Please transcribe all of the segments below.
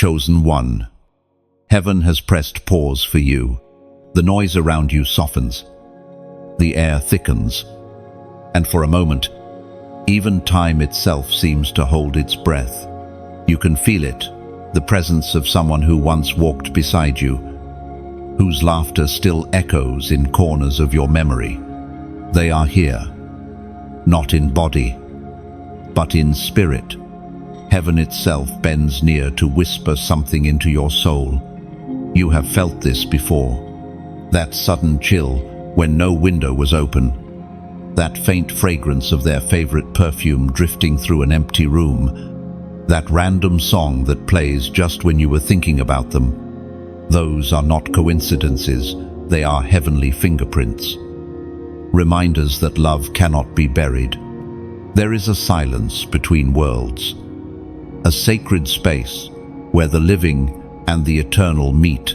chosen one. Heaven has pressed pause for you. The noise around you softens. The air thickens. And for a moment, even time itself seems to hold its breath. You can feel it, the presence of someone who once walked beside you, whose laughter still echoes in corners of your memory. They are here, not in body, but in spirit. Heaven itself bends near to whisper something into your soul. You have felt this before. That sudden chill when no window was open. That faint fragrance of their favorite perfume drifting through an empty room. That random song that plays just when you were thinking about them. Those are not coincidences, they are heavenly fingerprints. Reminders that love cannot be buried. There is a silence between worlds. A sacred space where the living and the eternal meet.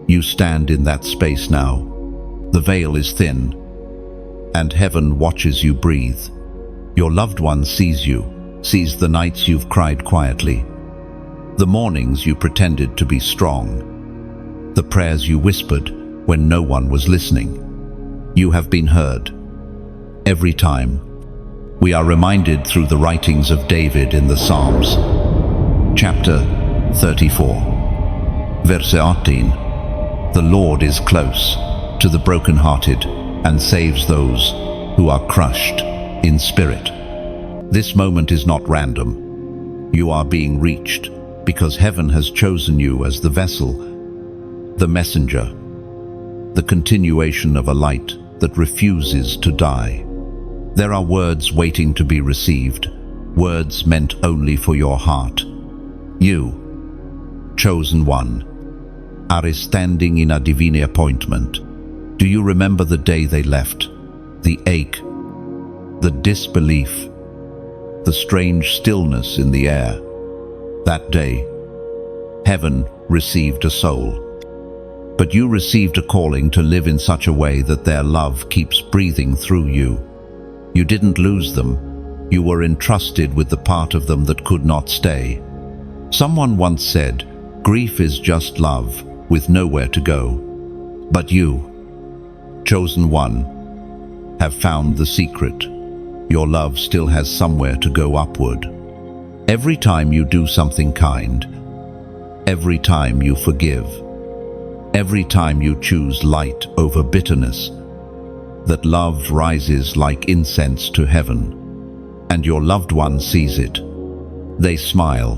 You stand in that space now. The veil is thin, and heaven watches you breathe. Your loved one sees you, sees the nights you've cried quietly, the mornings you pretended to be strong, the prayers you whispered when no one was listening. You have been heard. Every time. We are reminded through the writings of David in the Psalms. Chapter 34. Verse 18. The Lord is close to the brokenhearted and saves those who are crushed in spirit. This moment is not random. You are being reached because heaven has chosen you as the vessel, the messenger, the continuation of a light that refuses to die. There are words waiting to be received, words meant only for your heart. You, chosen one, are standing in a divine appointment. Do you remember the day they left? The ache, the disbelief, the strange stillness in the air. That day, heaven received a soul. But you received a calling to live in such a way that their love keeps breathing through you. You didn't lose them. You were entrusted with the part of them that could not stay. Someone once said, grief is just love with nowhere to go. But you, chosen one, have found the secret. Your love still has somewhere to go upward. Every time you do something kind, every time you forgive, every time you choose light over bitterness, that love rises like incense to heaven, and your loved one sees it. They smile.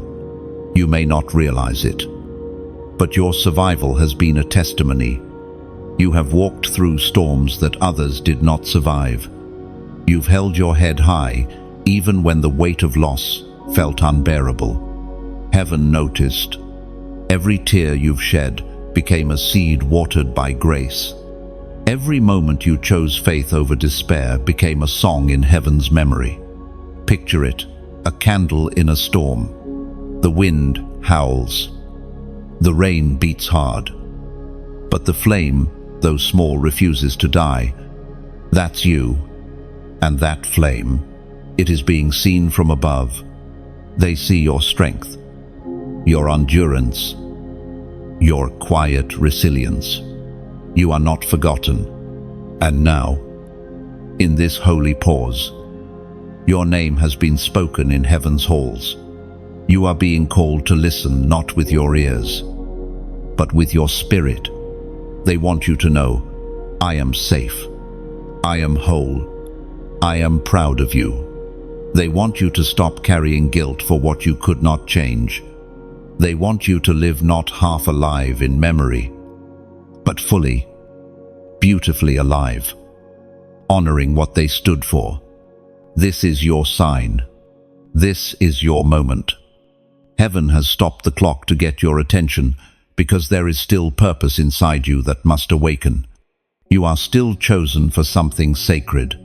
You may not realize it, but your survival has been a testimony. You have walked through storms that others did not survive. You've held your head high, even when the weight of loss felt unbearable. Heaven noticed. Every tear you've shed became a seed watered by grace. Every moment you chose faith over despair became a song in heaven's memory. Picture it, a candle in a storm. The wind howls. The rain beats hard. But the flame, though small, refuses to die. That's you. And that flame, it is being seen from above. They see your strength, your endurance, your quiet resilience. You are not forgotten. And now, in this holy pause, your name has been spoken in heaven's halls. You are being called to listen not with your ears, but with your spirit. They want you to know, I am safe. I am whole. I am proud of you. They want you to stop carrying guilt for what you could not change. They want you to live not half alive in memory, but fully, beautifully alive, honoring what they stood for. This is your sign. This is your moment. Heaven has stopped the clock to get your attention because there is still purpose inside you that must awaken. You are still chosen for something sacred,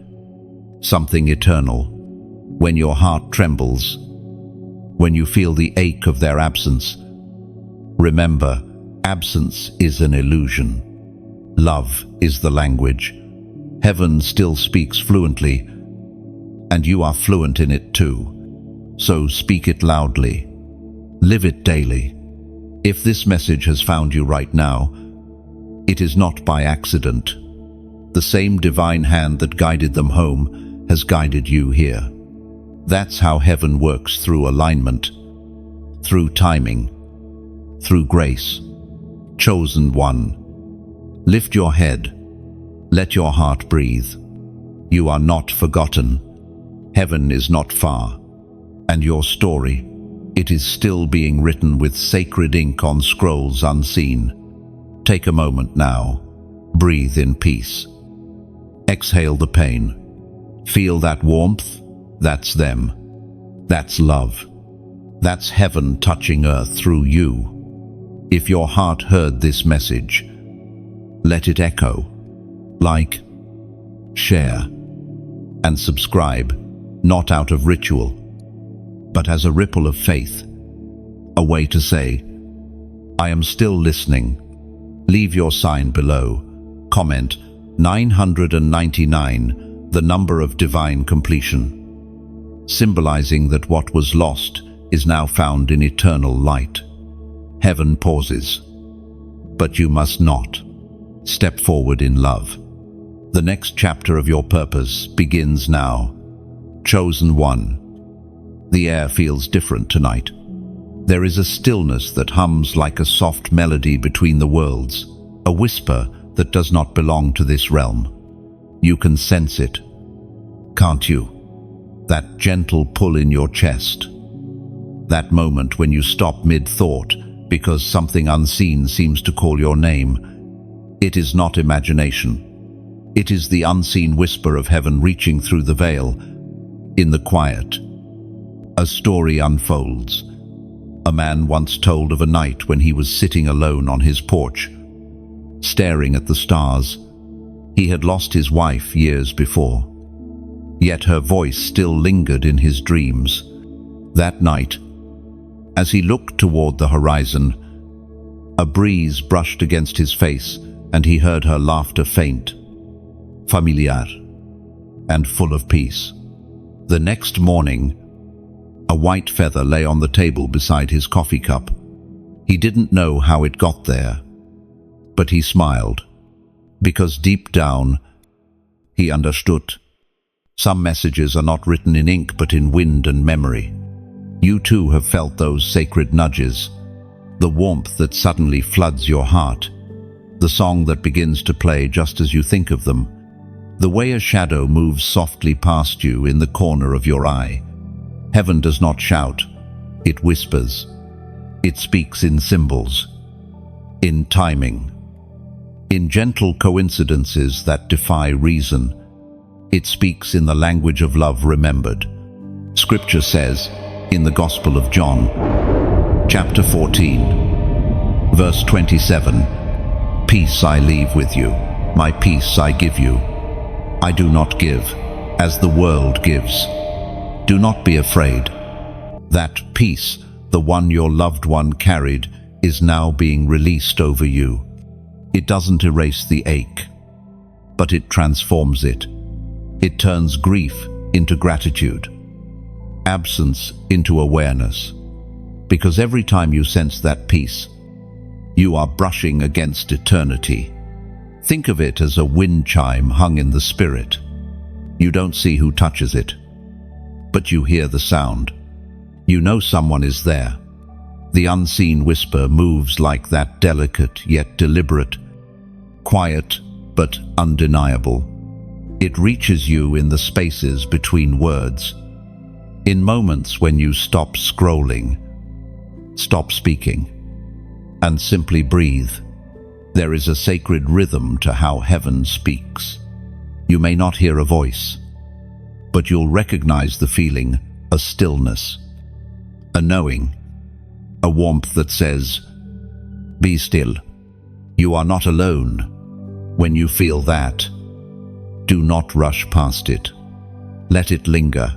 something eternal. When your heart trembles, when you feel the ache of their absence, remember, absence is an illusion. Love is the language. Heaven still speaks fluently, and you are fluent in it too. So speak it loudly. Live it daily. If this message has found you right now, it is not by accident. The same divine hand that guided them home has guided you here. That's how heaven works, through alignment, through timing, through grace. Chosen one, lift your head, let your heart breathe. You are not forgotten. Heaven is not far, and your story, it is still being written with sacred ink on scrolls unseen. Take a moment now. Breathe in peace. Exhale the pain. Feel that warmth. That's them. That's love. That's heaven touching earth through you. If your heart heard this message, let it echo. Like, share, and subscribe, not out of ritual, but as a ripple of faith, a way to say, I am still listening. Leave your sign below. Comment 999, the number of divine completion, symbolizing that what was lost is now found in eternal light. Heaven pauses, but you must not. Step forward in love. The next chapter of your purpose begins now. Chosen one. The air feels different tonight. There is a stillness that hums like a soft melody between the worlds, a whisper that does not belong to this realm. You can sense it, can't you? That gentle pull in your chest. That moment when you stop mid-thought because something unseen seems to call your name. It is not imagination. It is the unseen whisper of heaven reaching through the veil. In the quiet, a story unfolds. A man once told of a night when he was sitting alone on his porch, staring at the stars. He had lost his wife years before, yet her voice still lingered in his dreams. That night, as he looked toward the horizon, a breeze brushed against his face, and he heard her laughter, faint, familiar, and full of peace. The next morning, a white feather lay on the table beside his coffee cup. He didn't know how it got there, but he smiled, because deep down, he understood. Some messages are not written in ink but in wind and memory. You too have felt those sacred nudges, the warmth that suddenly floods your heart, the song that begins to play just as you think of them, the way a shadow moves softly past you in the corner of your eye. Heaven does not shout, it whispers. It speaks in symbols, in timing, in gentle coincidences that defy reason. It speaks in the language of love remembered. Scripture says, in the Gospel of John, chapter 14, verse 27, Peace I leave with you, my peace I give you. I do not give as the world gives. Do not be afraid. That peace, the one your loved one carried, is now being released over you. It doesn't erase the ache, but it transforms it. It turns grief into gratitude, absence into awareness. Because every time you sense that peace, you are brushing against eternity. Think of it as a wind chime hung in the spirit. You don't see who touches it, but you hear the sound. You know someone is there. The unseen whisper moves like that, delicate yet deliberate, quiet but undeniable. It reaches you in the spaces between words, in moments when you stop scrolling, stop speaking, and simply breathe. There is a sacred rhythm to how heaven speaks. You may not hear a voice, but you'll recognize the feeling, a stillness, a knowing, a warmth that says, be still. You are not alone. When you feel that, do not rush past it. Let it linger.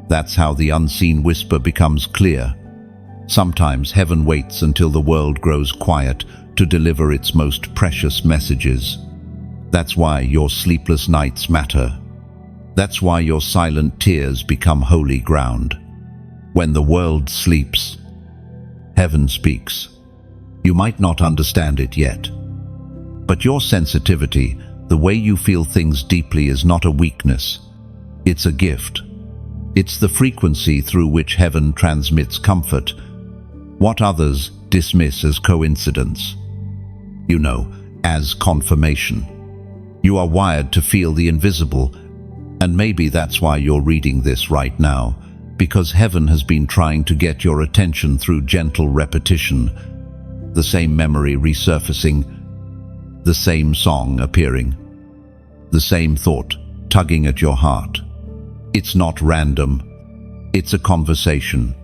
That's how the unseen whisper becomes clear. Sometimes heaven waits until the world grows quiet to deliver its most precious messages. That's why your sleepless nights matter. That's why your silent tears become holy ground. When the world sleeps, heaven speaks. You might not understand it yet, but your sensitivity, the way you feel things deeply, is not a weakness. It's a gift. It's the frequency through which heaven transmits comfort, what others dismiss as coincidence. As confirmation. You are wired to feel the invisible, and maybe that's why you're reading this right now, because heaven has been trying to get your attention through gentle repetition, the same memory resurfacing, the same song appearing, the same thought tugging at your heart. It's not random. It's a conversation.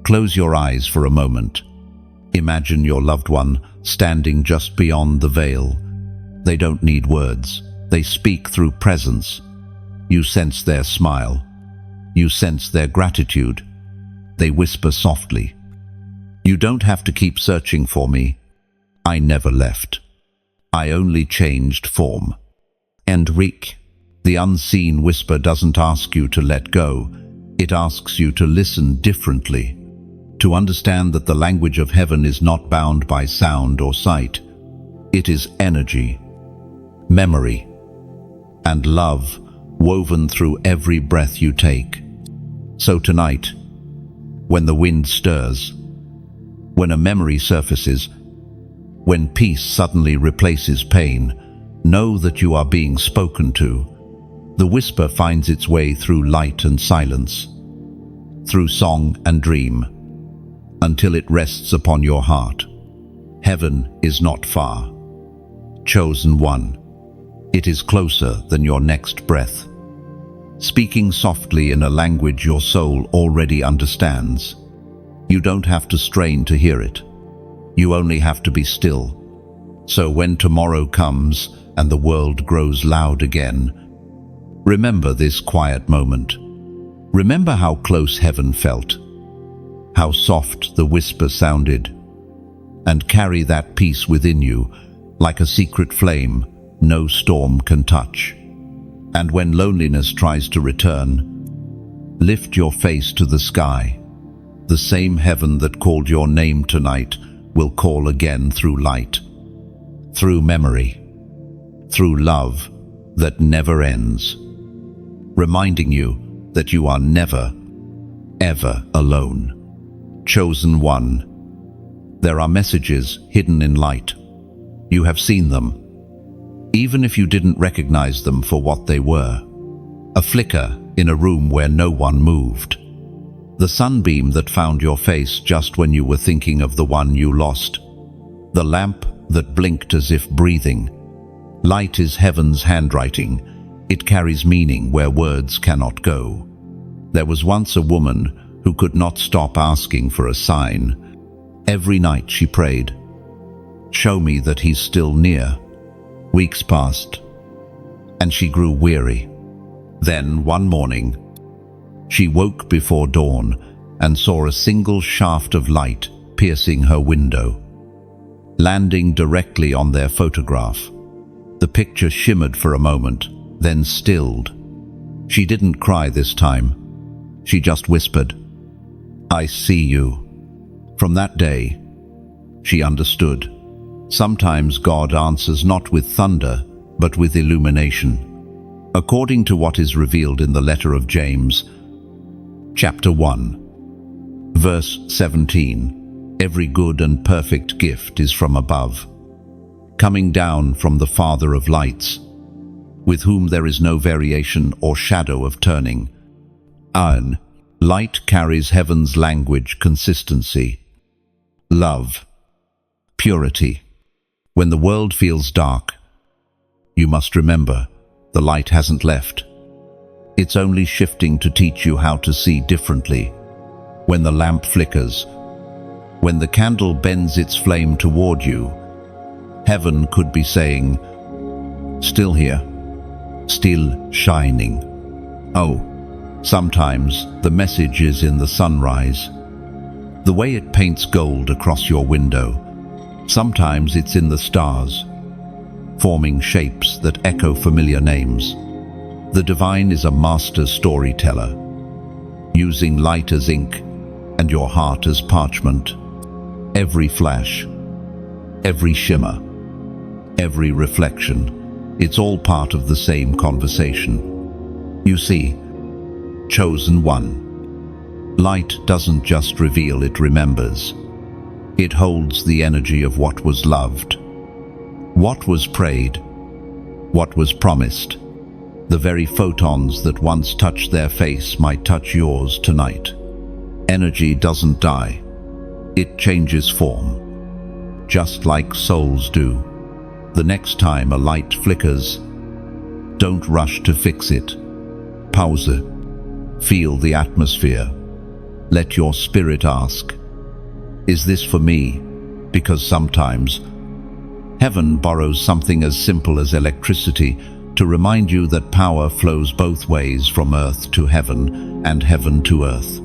Close your eyes for a moment. Imagine your loved one standing just beyond the veil. They don't need words. They speak through presence. You sense their smile. You sense their gratitude. They whisper softly, "You don't have to keep searching for me. I never left. I only changed form." And the unseen whisper doesn't ask you to let go. It asks you to listen differently, to understand that the language of heaven is not bound by sound or sight. It is energy, memory, and love woven through every breath you take. So tonight, when the wind stirs, when a memory surfaces, when peace suddenly replaces pain, know that you are being spoken to. The whisper finds its way through light and silence, through song and dream, until it rests upon your heart. Heaven is not far. Chosen one, it is closer than your next breath, speaking softly in a language your soul already understands. You don't have to strain to hear it. You only have to be still. So when tomorrow comes and the world grows loud again, remember this quiet moment. Remember how close heaven felt, how soft the whisper sounded, and carry that peace within you like a secret flame no storm can touch. And when loneliness tries to return, lift your face to the sky. The same heaven that called your name tonight will call again through light, through memory, through love that never ends, reminding you that you are never, ever alone. Chosen one. There are messages hidden in light. You have seen them, even if you didn't recognize them for what they were. A flicker in a room where no one moved. The sunbeam that found your face just when you were thinking of the one you lost. The lamp that blinked as if breathing. Light is heaven's handwriting. It carries meaning where words cannot go. There was once a woman who could not stop asking for a sign. Every night she prayed, "Show me that he's still near." Weeks passed, and she grew weary. Then, one morning, she woke before dawn and saw a single shaft of light piercing her window, landing directly on their photograph. The picture shimmered for a moment, then stilled. She didn't cry this time. She just whispered, "I see you." From that day, she understood. Sometimes God answers not with thunder, but with illumination. According to what is revealed in the letter of James, chapter 1, verse 17, every good and perfect gift is from above, coming down from the Father of lights, with whom there is no variation or shadow of turning. Light carries heaven's language, consistency, love, purity. When the world feels dark, you must remember the light hasn't left. It's only shifting to teach you how to see differently. When the lamp flickers, when the candle bends its flame toward you, heaven could be saying, "Still here, still shining." Oh, sometimes the message is in the sunrise, the way it paints gold across your window. Sometimes it's in the stars, forming shapes that echo familiar names. The divine is a master storyteller, using light as ink and your heart as parchment. Every flash, every shimmer, every reflection, it's all part of the same conversation. You see, chosen one, light doesn't just reveal, it remembers. It holds the energy of what was loved, what was prayed, what was promised. The very photons that once touched their face might touch yours tonight. Energy doesn't die. It changes form, just like souls do. The next time a light flickers, don't rush to fix it. Pause it. Feel the atmosphere. Let your spirit ask, is this for me? Because sometimes heaven borrows something as simple as electricity to remind you that power flows both ways, from earth to heaven and heaven to earth.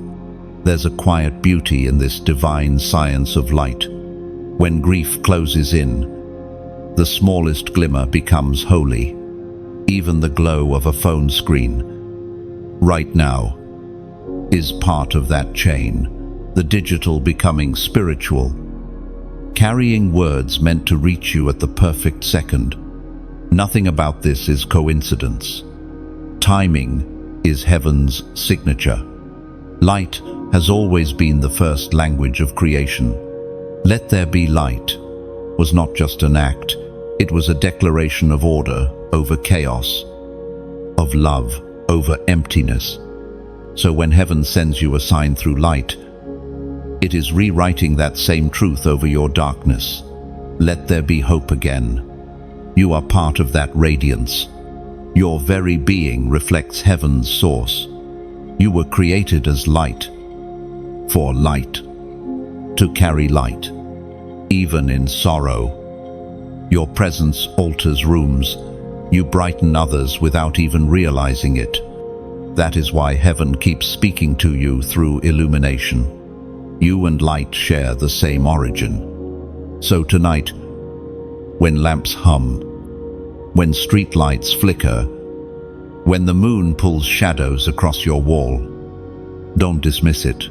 There's a quiet beauty in this divine science of light. When grief closes in, the smallest glimmer becomes holy, even the glow of a phone screen. Right now is part of that chain, the digital becoming spiritual, carrying words meant to reach you at the perfect second. Nothing about this is coincidence. Timing is heaven's signature. Light has always been the first language of creation. Let there be light was not just an act, it was a declaration of order over chaos, of love over emptiness. So when heaven sends you a sign through light, it is rewriting that same truth over your darkness. Let there be hope again. You are part of that radiance. Your very being reflects heaven's source. You were created as light, for light, to carry light, even in sorrow. Your presence alters rooms. You brighten others without even realizing it. That is why heaven keeps speaking to you through illumination. You and light share the same origin. So tonight, when lamps hum, when street lights flicker, when the moon pulls shadows across your wall, don't dismiss it.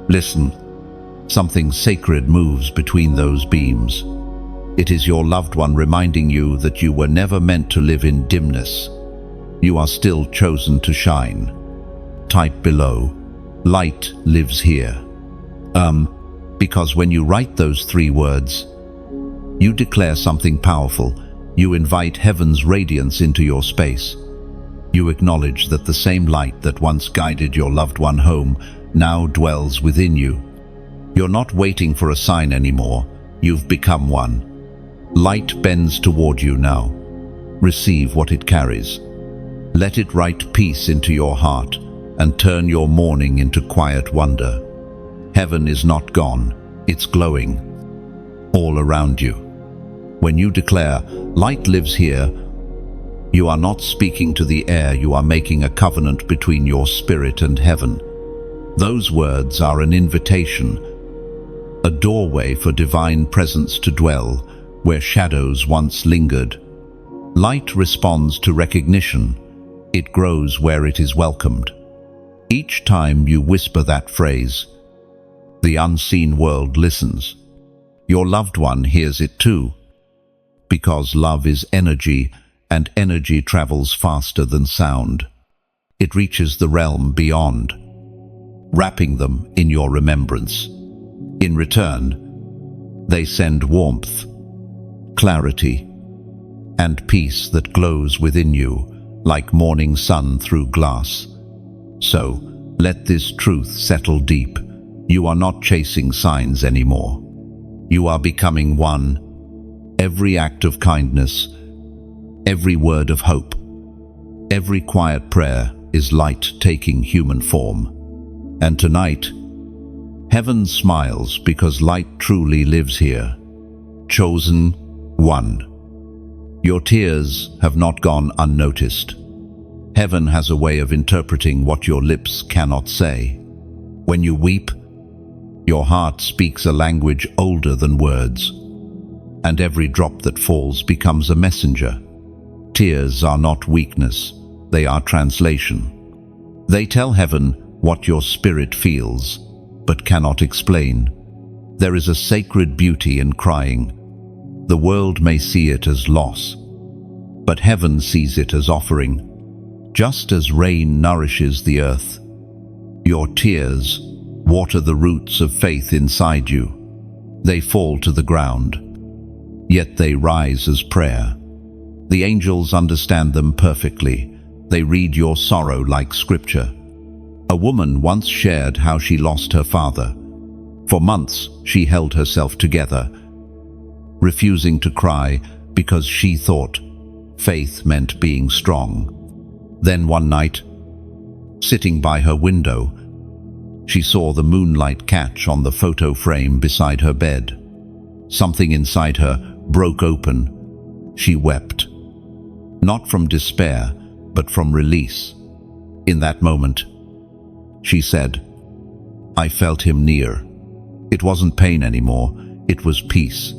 Listen, something sacred moves between those beams. It is your loved one reminding you that you were never meant to live in dimness. You are still chosen to shine. Type below, light lives here. Because when you write those 3 words, you declare something powerful. You invite heaven's radiance into your space. You acknowledge that the same light that once guided your loved one home now dwells within you. You're not waiting for a sign anymore. You've become one. Light bends toward you now. Receive what it carries. Let it write peace into your heart and turn your mourning into quiet wonder. Heaven is not gone, it's glowing all around you. When you declare, light lives here, you are not speaking to the air, you are making a covenant between your spirit and heaven. Those words are an invitation, a doorway for divine presence to dwell where shadows once lingered. Light responds to recognition. It grows where it is welcomed. Each time you whisper that phrase, the unseen world listens. Your loved one hears it too. Because love is energy, and energy travels faster than sound. It reaches the realm beyond, wrapping them in your remembrance. In return, they send warmth, clarity, and peace that glows within you like morning sun through glass. So, let this truth settle deep. You are not chasing signs anymore. You are becoming one. Every act of kindness, every word of hope, every quiet prayer is light taking human form. And tonight, heaven smiles because light truly lives here. Chosen one. Your tears have not gone unnoticed. Heaven has a way of interpreting what your lips cannot say. When you weep, your heart speaks a language older than words, and every drop that falls becomes a messenger. Tears are not weakness, they are translation. They tell heaven what your spirit feels, but cannot explain. There is a sacred beauty in crying, The world may see it as loss, but heaven sees it as offering. Just as rain nourishes the earth, your tears water the roots of faith inside you. They fall to the ground, yet they rise as prayer. The angels understand them perfectly. They read your sorrow like scripture. A woman once shared how she lost her father. For months, she held herself together, refusing to cry because she thought faith meant being strong. Then one night, sitting by her window, she saw the moonlight catch on the photo frame beside her bed. Something inside her broke open. She wept, not from despair, but from release. In that moment, she said, "I felt him near." It wasn't pain anymore, it was peace.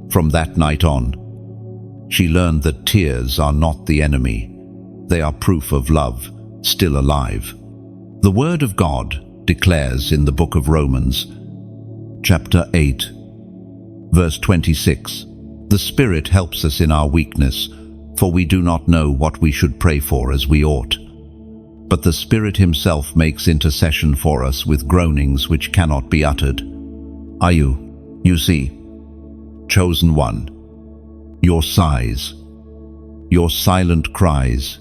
From that night on, she learned that tears are not the enemy. They are proof of love, still alive. The Word of God declares in the book of Romans, chapter 8, verse 26, "The Spirit helps us in our weakness, for we do not know what we should pray for as we ought. But the Spirit Himself makes intercession for us with groanings which cannot be uttered." Are you see, chosen one, your sighs, your silent cries,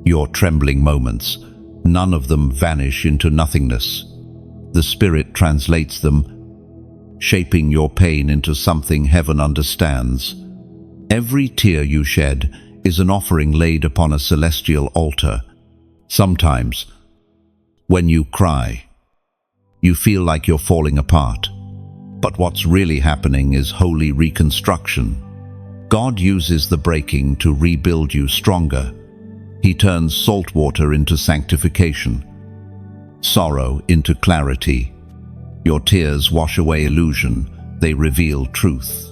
your trembling moments, none of them vanish into nothingness. The Spirit translates them, shaping your pain into something heaven understands. Every tear you shed is an offering laid upon a celestial altar. Sometimes, when you cry, you feel like you're falling apart. But what's really happening is holy reconstruction. God uses the breaking to rebuild you stronger. He turns salt water into sanctification, sorrow into clarity. Your tears wash away illusion, they reveal truth.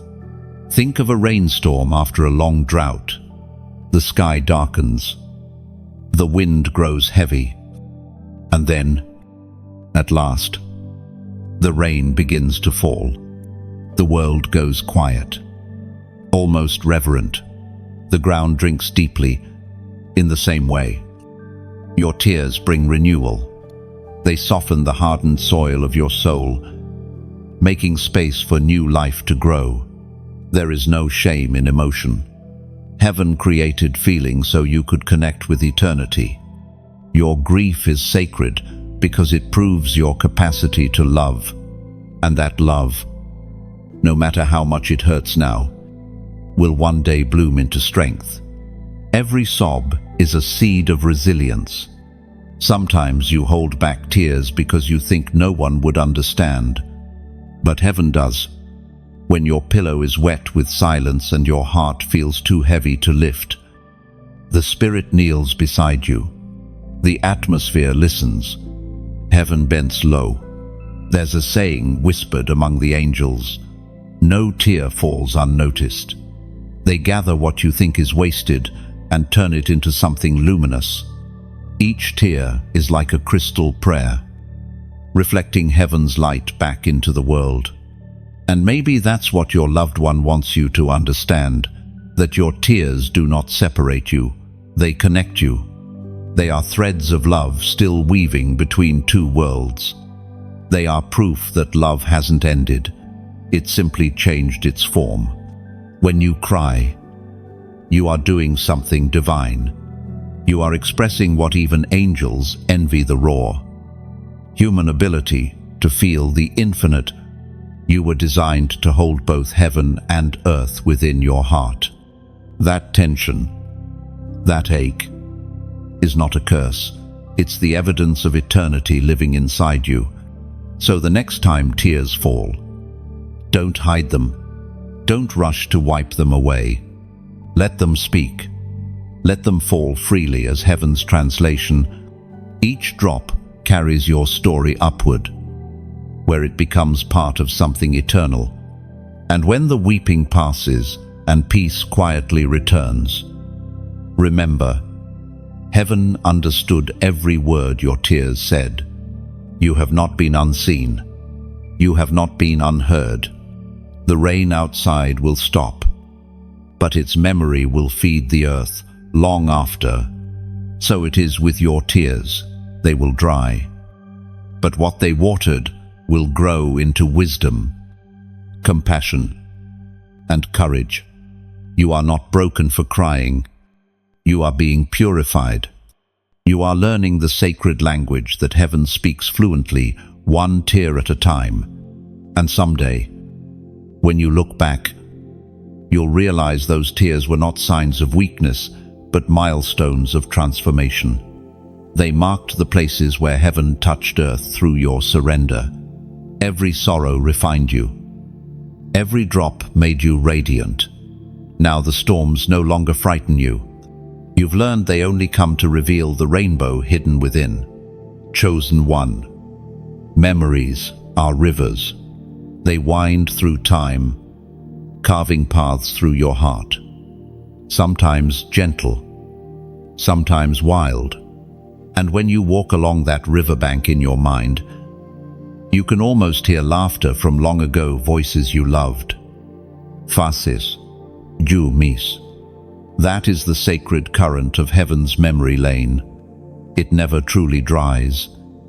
Think of a rainstorm after a long drought. The sky darkens, the wind grows heavy, and then, at last, the rain begins to fall. The world goes quiet, almost reverent. The ground drinks deeply. In the same way, your tears bring renewal. They soften the hardened soil of your soul, making space for new life to grow. There is no shame in emotion. Heaven created feeling so you could connect with eternity. Your grief is sacred because it proves your capacity to love. And that love, no matter how much it hurts now, will one day bloom into strength. Every sob is a seed of resilience. Sometimes you hold back tears because you think no one would understand. But heaven does. When your pillow is wet with silence and your heart feels too heavy to lift, the Spirit kneels beside you. The atmosphere listens. Heaven bends low. There's a saying whispered among the angels: no tear falls unnoticed. They gather what you think is wasted and turn it into something luminous. Each tear is like a crystal prayer, reflecting heaven's light back into the world. And maybe that's what your loved one wants you to understand, that your tears do not separate you, they connect you. They are threads of love still weaving between two worlds. They are proof that love hasn't ended, it simply changed its form. When you cry, you are doing something divine. You are expressing what even angels envy: the raw human ability to feel the infinite. You were designed to hold both heaven and earth within your heart. That tension, that ache, is not a curse. It's the evidence of eternity living inside you. So the next time tears fall, don't hide them. Don't rush to wipe them away. Let them speak. Let them fall freely as heaven's translation. Each drop carries your story upward, where it becomes part of something eternal. And when the weeping passes and peace quietly returns, remember, heaven understood every word your tears said. You have not been unseen. You have not been unheard. The rain outside will stop, but its memory will feed the earth long after. So it is with your tears. They will dry, but what they watered will grow into wisdom, compassion, and courage. You are not broken for crying. You are being purified. You are learning the sacred language that heaven speaks fluently, one tear at a time. And someday, when you look back, you'll realize those tears were not signs of weakness, but milestones of transformation. They marked the places where heaven touched earth through your surrender. Every sorrow refined you. Every drop made you radiant. Now the storms no longer frighten you. You've learned they only come to reveal the rainbow hidden within. Chosen one. Memories are rivers. They wind through time, carving paths through your heart. Sometimes gentle, sometimes wild. And when you walk along that riverbank in your mind, you can almost hear laughter from long ago voices you loved. Fasis, Ju mis. That is the sacred current of heaven's memory lane. It never truly dries.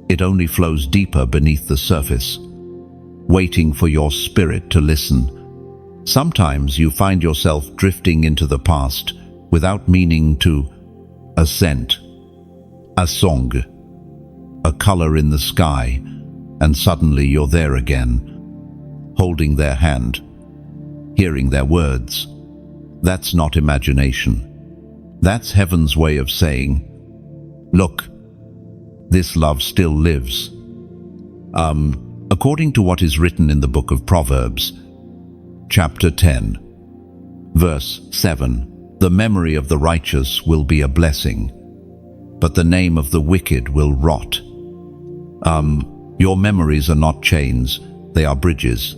It only flows deeper beneath the surface, waiting for your spirit to listen. Sometimes you find yourself drifting into the past without meaning to. A scent, a song, a color in the sky, and suddenly you're there again, holding their hand, hearing their words. That's not imagination. That's heaven's way of saying, look, this love still lives. According to what is written in the book of Proverbs, chapter 10, verse 7, the memory of the righteous will be a blessing, but the name of the wicked will rot. Your memories are not chains, they are bridges.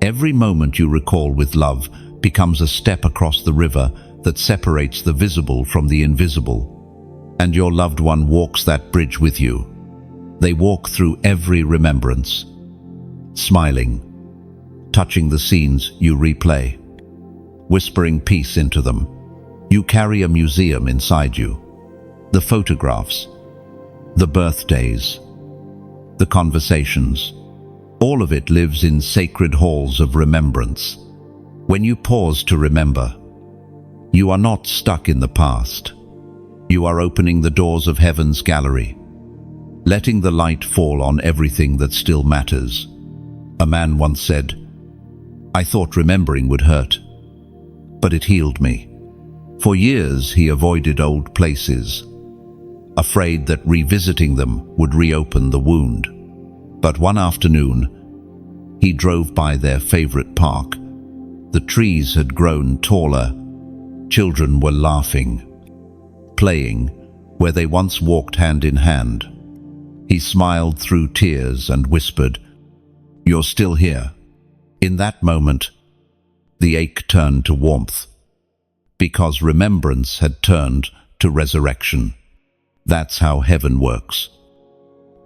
Every moment you recall with love becomes a step across the river that separates the visible from the invisible, and your loved one walks that bridge with you. They walk through every remembrance, smiling, touching the scenes you replay, whispering peace into them. You carry a museum inside you. The photographs, the birthdays, the conversations, all of it lives in sacred halls of remembrance. When you pause to remember, you are not stuck in the past. You are opening the doors of heaven's gallery, letting the light fall on everything that still matters. A man once said, "I thought remembering would hurt, but it healed me." For years he avoided old places, afraid that revisiting them would reopen the wound. But one afternoon, he drove by their favorite park. The trees had grown taller. Children were laughing, playing where they once walked hand in hand. He smiled through tears and whispered, "You're still here." In that moment, the ache turned to warmth, because remembrance had turned to resurrection. That's how heaven works.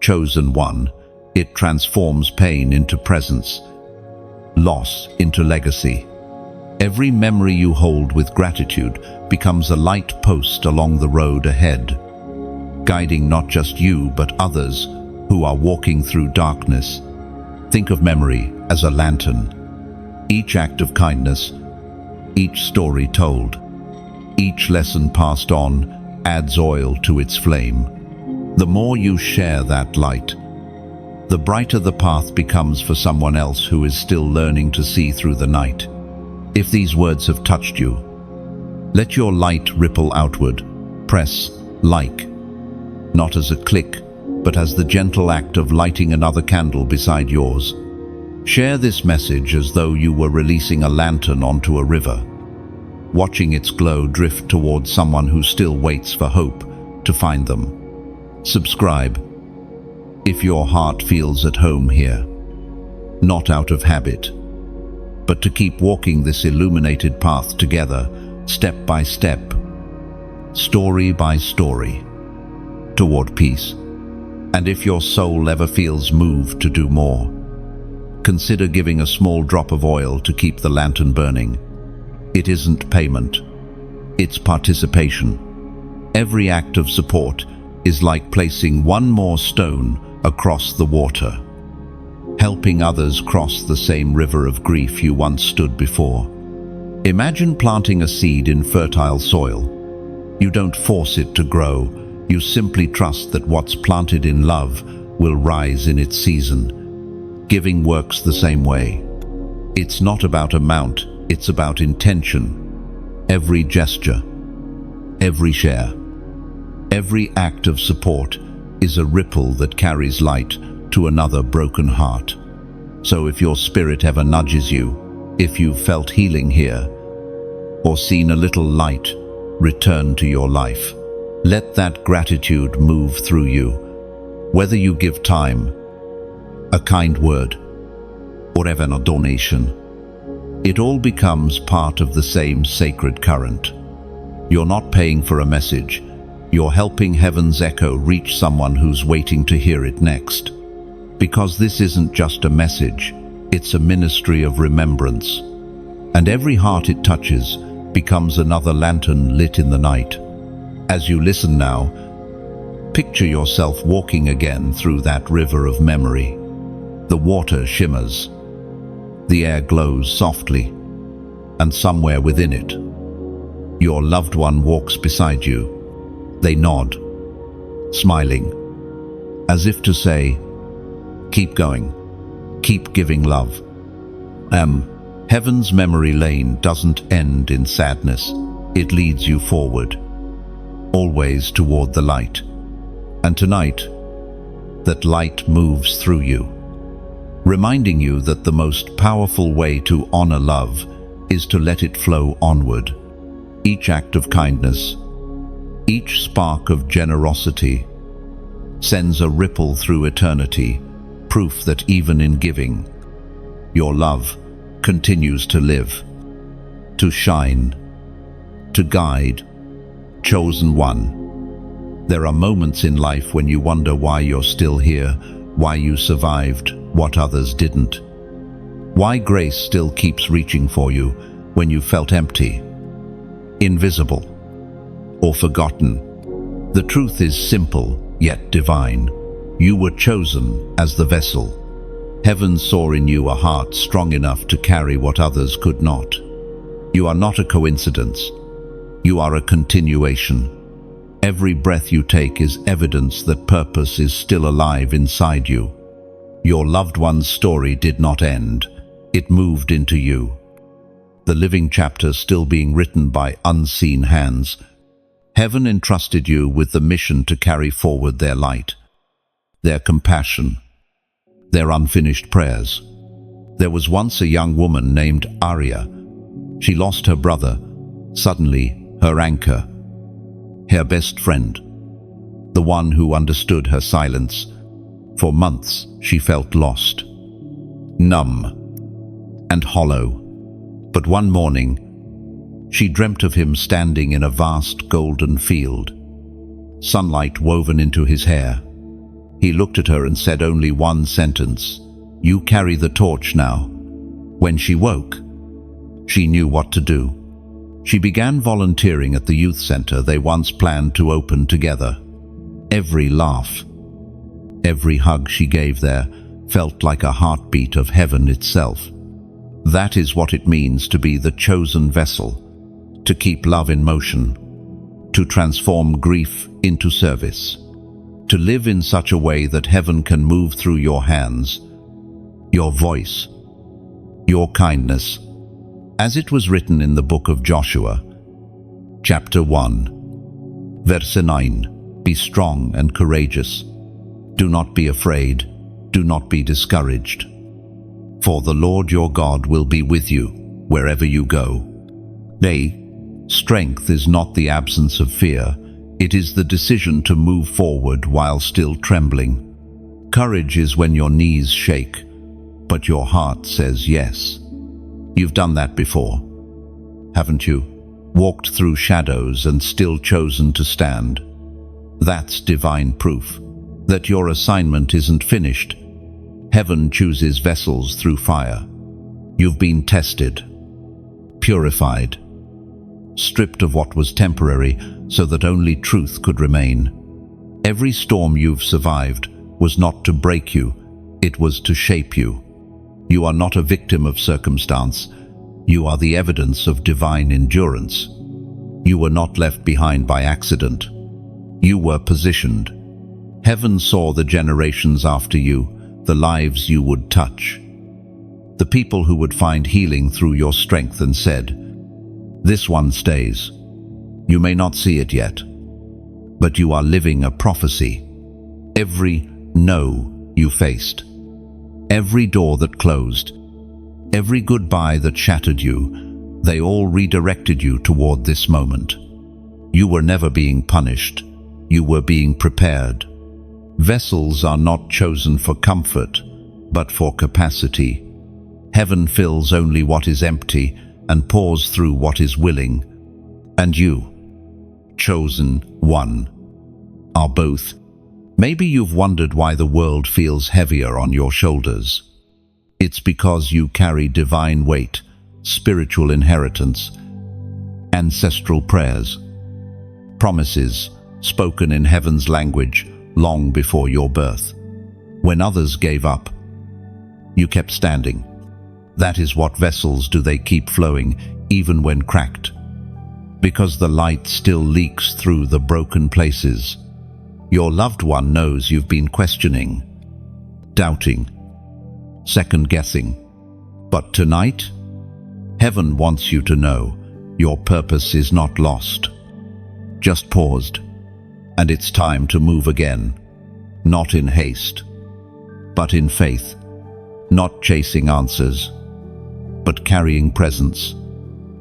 Chosen one, it transforms pain into presence, loss into legacy. Every memory you hold with gratitude becomes a light post along the road ahead, guiding not just you but others who are walking through darkness. Think of memory as a lantern. Each act of kindness, each story told, each lesson passed on adds oil to its flame. The more you share that light, the brighter the path becomes for someone else who is still learning to see through the night. If these words have touched you, let your light ripple outward. Press like, not as a click, but as the gentle act of lighting another candle beside yours. Share this message as though you were releasing a lantern onto a river, watching its glow drift towards someone who still waits for hope to find them. Subscribe if your heart feels at home here, not out of habit, but to keep walking this illuminated path together, step by step, story by story, toward peace. And if your soul ever feels moved to do more, consider giving a small drop of oil to keep the lantern burning. It isn't payment, it's participation. Every act of support is like placing one more stone across the water, helping others cross the same river of grief you once stood before. Imagine planting a seed in fertile soil. You don't force it to grow, you simply trust that what's planted in love will rise in its season. Giving works the same way. It's not about amount, it's about intention. Every gesture, every share, every act of support is a ripple that carries light to another broken heart. So if your spirit ever nudges you, if you've felt healing here, or seen a little light return to your life, let that gratitude move through you. Whether you give time, a kind word, or even a donation, it all becomes part of the same sacred current. You're not paying for a message, you're helping heaven's echo reach someone who's waiting to hear it next. Because this isn't just a message, it's a ministry of remembrance. And every heart it touches becomes another lantern lit in the night. As you listen now, picture yourself walking again through that river of memory. The water shimmers, the air glows softly, and somewhere within it, your loved one walks beside you. They nod, smiling, as if to say, keep going, keep giving love. Heaven's memory lane doesn't end in sadness, it leads you forward, always toward the light. And tonight, that light moves through you, reminding you that the most powerful way to honor love is to let it flow onward. Each act of kindness, each spark of generosity sends a ripple through eternity, proof that even in giving, your love continues to live, to shine, to guide. Chosen one. There are moments in life when you wonder why you're still here, why you survived what others didn't, why grace still keeps reaching for you when you felt empty, invisible, or forgotten. The truth is simple yet divine. You were chosen as the vessel. Heaven saw in you a heart strong enough to carry what others could not. You are not a coincidence. You are a continuation. Every breath you take is evidence that purpose is still alive inside you. Your loved one's story did not end. It moved into you. The living chapter still being written by unseen hands. Heaven entrusted you with the mission to carry forward their light, their compassion, their unfinished prayers. There was once a young woman named Arya. She lost her brother, suddenly her anchor, her best friend, the one who understood her silence. For months she felt lost, numb, and hollow. But one morning, she dreamt of him standing in a vast golden field, sunlight woven into his hair. He looked at her and said only one sentence, "You carry the torch now." When she woke, she knew what to do. She began volunteering at the youth center they once planned to open together. Every laugh, every hug she gave there felt like a heartbeat of heaven itself. That is what it means to be the chosen vessel, to keep love in motion, to transform grief into service, to live in such a way that heaven can move through your hands, your voice, your kindness. As it was written in the book of Joshua, chapter 1, verse 9, "Be strong and courageous. Do not be afraid, do not be discouraged. For the Lord your God will be with you wherever you go." Nay, strength is not the absence of fear, it is the decision to move forward while still trembling. Courage is when your knees shake, but your heart says yes. You've done that before, haven't you? Walked through shadows and still chosen to stand. That's divine proof that your assignment isn't finished. Heaven chooses vessels through fire. You've been tested, purified, stripped of what was temporary so that only truth could remain. Every storm you've survived was not to break you, it was to shape you. You are not a victim of circumstance. You are the evidence of divine endurance. You were not left behind by accident. You were positioned. Heaven saw the generations after you, the lives you would touch, the people who would find healing through your strength, and said, "This one stays." You may not see it yet, but you are living a prophecy. Every no you faced, every door that closed, every goodbye that shattered you, they all redirected you toward this moment. You were never being punished. You were being prepared. Vessels are not chosen for comfort, but for capacity. Heaven fills only what is empty and pours through what is willing. And you, chosen one, are both. Maybe you've wondered why the world feels heavier on your shoulders. It's because you carry divine weight, spiritual inheritance, ancestral prayers, promises spoken in heaven's language long before your birth. When others gave up, you kept standing. That is what vessels do. They keep flowing, even when cracked, because the light still leaks through the broken places. Your loved one knows you've been questioning, doubting, second-guessing. But tonight, heaven wants you to know your purpose is not lost, just paused, and it's time to move again, not in haste, but in faith, not chasing answers, but carrying presence.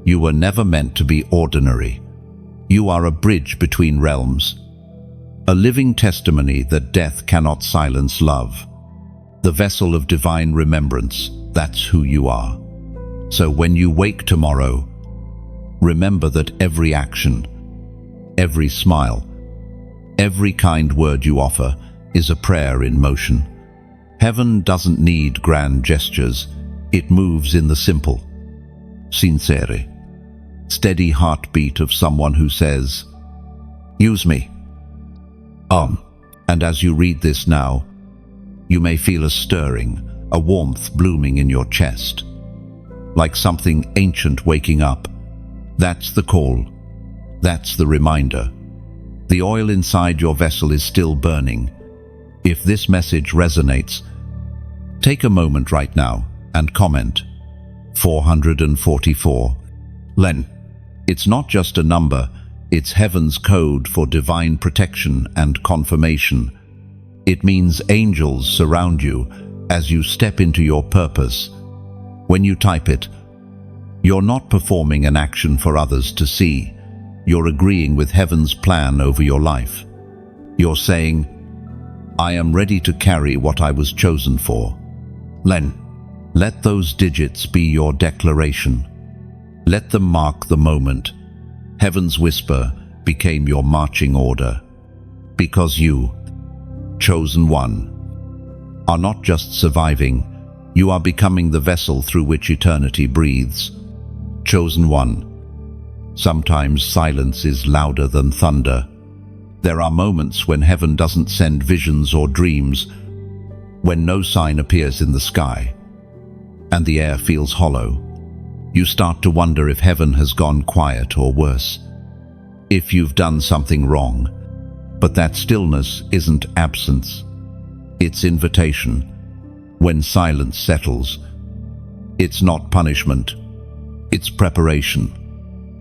You were never meant to be ordinary. You are a bridge between realms, a living testimony that death cannot silence love. The vessel of divine remembrance, that's who you are. So when you wake tomorrow, remember that every action, every smile, every kind word you offer is a prayer in motion. Heaven doesn't need grand gestures. It moves in the simple, sincere, steady heartbeat of someone who says, "Use me." And as you read this now, you may feel a stirring, a warmth blooming in your chest, like something ancient waking up. That's the call. That's the reminder. The oil inside your vessel is still burning. If this message resonates, take a moment right now and comment 444. Len. It's not just a number, it's heaven's code for divine protection and confirmation. It means angels surround you as you step into your purpose. When you type it, you're not performing an action for others to see. You're agreeing with heaven's plan over your life. You're saying, "I am ready to carry what I was chosen for." Len, let those digits be your declaration. Let them mark the moment. Heaven's whisper became your marching order. Because you, chosen one, are not just surviving, you are becoming the vessel through which eternity breathes. Chosen one. Sometimes silence is louder than thunder. There are moments when heaven doesn't send visions or dreams, when no sign appears in the sky, and the air feels hollow. You start to wonder if heaven has gone quiet, or worse, if you've done something wrong. But that stillness isn't absence. It's invitation. When silence settles, it's not punishment. It's preparation.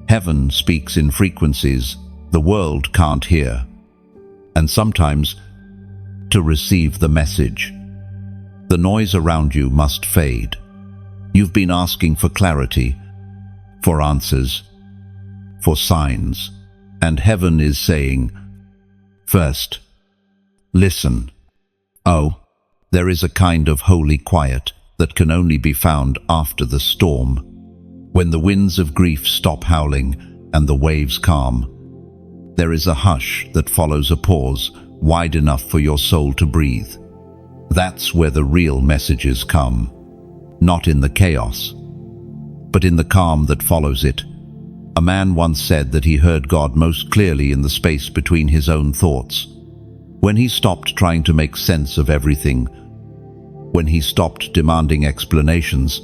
Heaven speaks in frequencies the world can't hear. And sometimes, to receive the message, the noise around you must fade. You've been asking for clarity, for answers, for signs, and heaven is saying, first, listen. Oh, there is a kind of holy quiet that can only be found after the storm, when the winds of grief stop howling and the waves calm. There is a hush that follows a pause wide enough for your soul to breathe. That's where the real messages come, not in the chaos, but in the calm that follows it. A man once said that he heard God most clearly in the space between his own thoughts. When he stopped trying to make sense of everything, when he stopped demanding explanations,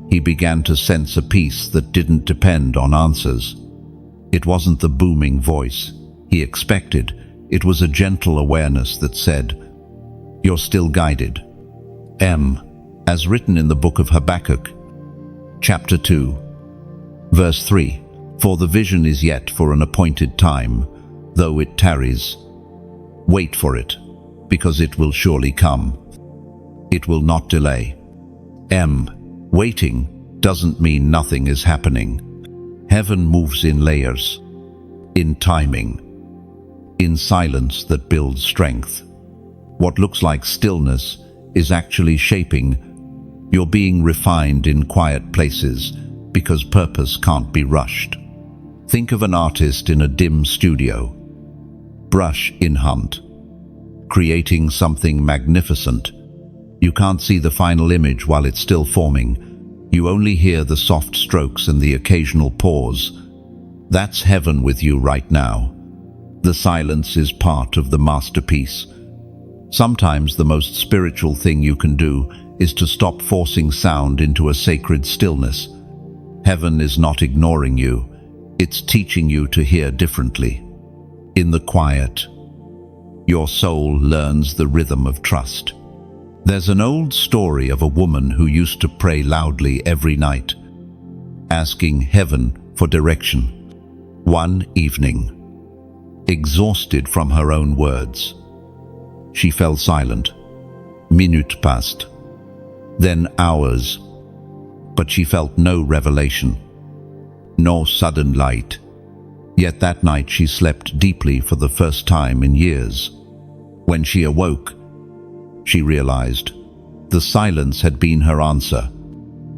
he began to sense a peace that didn't depend on answers. It wasn't the booming voice he expected. It was a gentle awareness that said, "You're still guided." As written in the book of Habakkuk, chapter 2, verse 3, "For the vision is yet for an appointed time, though it tarries. Wait for it, because it will surely come. It will not delay." Waiting doesn't mean nothing is happening. Heaven moves in layers, in timing, in silence that builds strength. What looks like stillness is actually shaping. You're being refined in quiet places because purpose can't be rushed. Think of an artist in a dim studio, brush in hand, creating something magnificent. You can't see the final image while it's still forming. You only hear the soft strokes and the occasional pause. That's heaven with you right now. The silence is part of the masterpiece. Sometimes the most spiritual thing you can do is to stop forcing sound into a sacred stillness. Heaven is not ignoring you. It's teaching you to hear differently. In the quiet, your soul learns the rhythm of trust. There's an old story of a woman who used to pray loudly every night, asking heaven for direction. One evening, exhausted from her own words, she fell silent. Minutes passed, then hours, but she felt no revelation, no sudden light. Yet that night she slept deeply for the first time in years. When she awoke, she realized the silence had been her answer.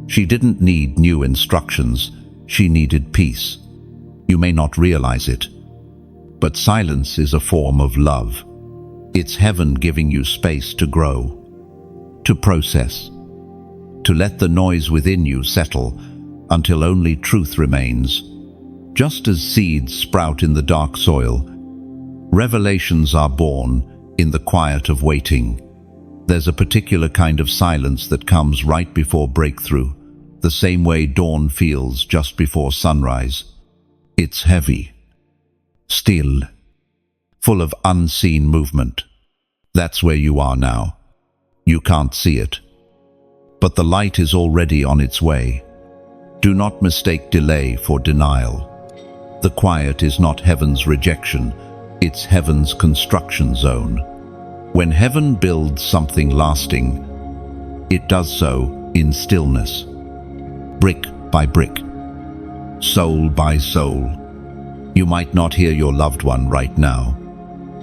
She didn't need new instructions, she needed peace. You may not realize it, but silence is a form of love. It's heaven giving you space to grow, to process, to let the noise within you settle until only truth remains. Just as seeds sprout in the dark soil, revelations are born in the quiet of waiting. There's a particular kind of silence that comes right before breakthrough, the same way dawn feels just before sunrise. It's heavy, still, full of unseen movement. That's where you are now. You can't see it, but the light is already on its way. Do not mistake delay for denial. The quiet is not heaven's rejection, it's heaven's construction zone. When heaven builds something lasting, it does so in stillness, brick by brick, soul by soul. You might not hear your loved one right now.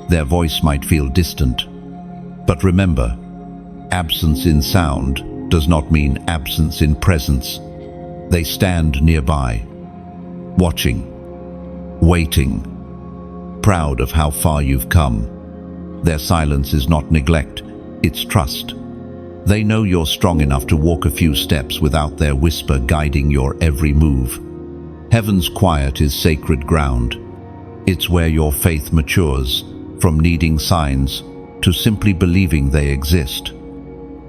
Their voice might feel distant. But remember, absence in sound does not mean absence in presence. They stand nearby, watching, waiting, proud of how far you've come. Their silence is not neglect, it's trust. They know you're strong enough to walk a few steps without their whisper guiding your every move. Heaven's quiet is sacred ground. It's where your faith matures, from needing signs to simply believing they exist.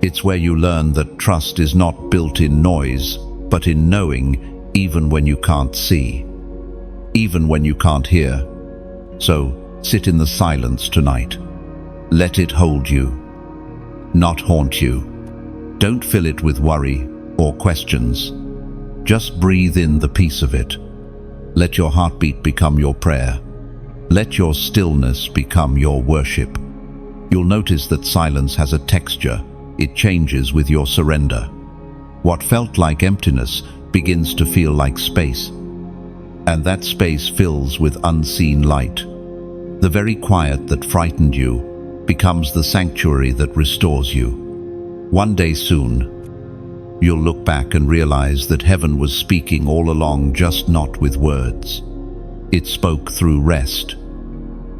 It's where you learn that trust is not built in noise, but in knowing, even when you can't see, even when you can't hear. So, sit in the silence tonight. Let it hold you, not haunt you. Don't fill it with worry or questions. Just breathe in the peace of it. Let your heartbeat become your prayer. Let your stillness become your worship. You'll notice that silence has a texture. It changes with your surrender. What felt like emptiness begins to feel like space. And that space fills with unseen light. The very quiet that frightened you becomes the sanctuary that restores you. One day soon, you'll look back and realize that heaven was speaking all along, just not with words. It spoke through rest,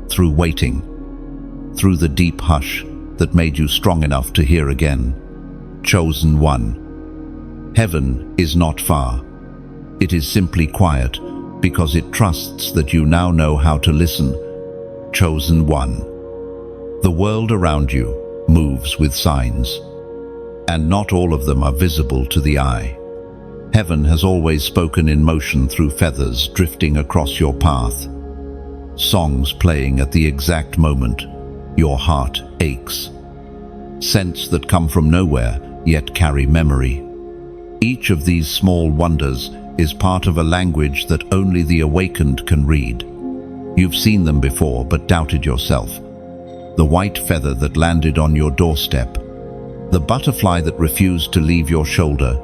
through waiting, through the deep hush that made you strong enough to hear again. Chosen one. Heaven is not far. It is simply quiet, because it trusts that you now know how to listen. Chosen one. The world around you moves with signs, and not all of them are visible to the eye. Heaven has always spoken in motion through feathers drifting across your path. Songs playing at the exact moment your heart aches. Scents that come from nowhere, yet carry memory. Each of these small wonders is part of a language that only the awakened can read. You've seen them before, but doubted yourself. The white feather that landed on your doorstep, the butterfly that refused to leave your shoulder,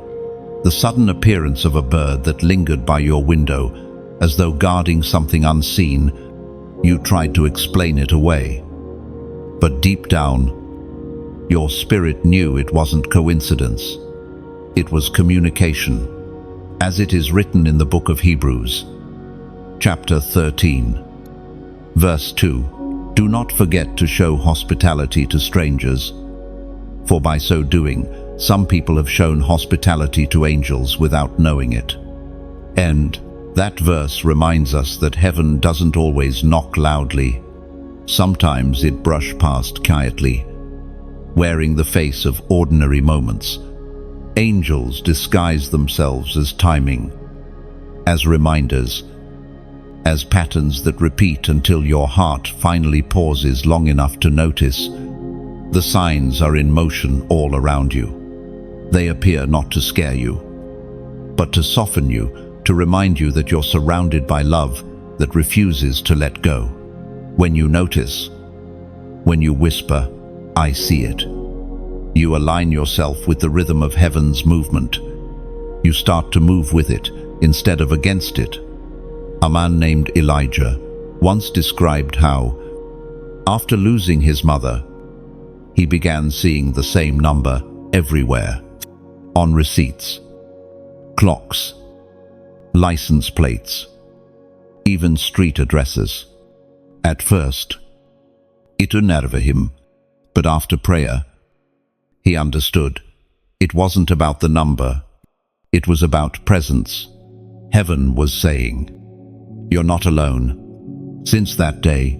the sudden appearance of a bird that lingered by your window, as though guarding something unseen. You tried to explain it away. But deep down, your spirit knew it wasn't coincidence. It was communication, as it is written in the book of Hebrews, chapter 13, verse 2. Do not forget to show hospitality to strangers, for by so doing, some people have shown hospitality to angels without knowing it. And that verse reminds us that heaven doesn't always knock loudly. Sometimes it brushes past quietly, wearing the face of ordinary moments. Angels disguise themselves as timing, as reminders, as patterns that repeat until your heart finally pauses long enough to notice. The signs are in motion all around you. They appear not to scare you, but to soften you, to remind you that you're surrounded by love that refuses to let go. When you notice, when you whisper, "I see it," you align yourself with the rhythm of heaven's movement. You start to move with it instead of against it. A man named Elijah once described how, after losing his mother, he began seeing the same number everywhere, on receipts, clocks, license plates, even street addresses. At first, it unnerved him, but after prayer, he understood. It wasn't about the number, it was about presence. Heaven was saying, "You're not alone." Since that day,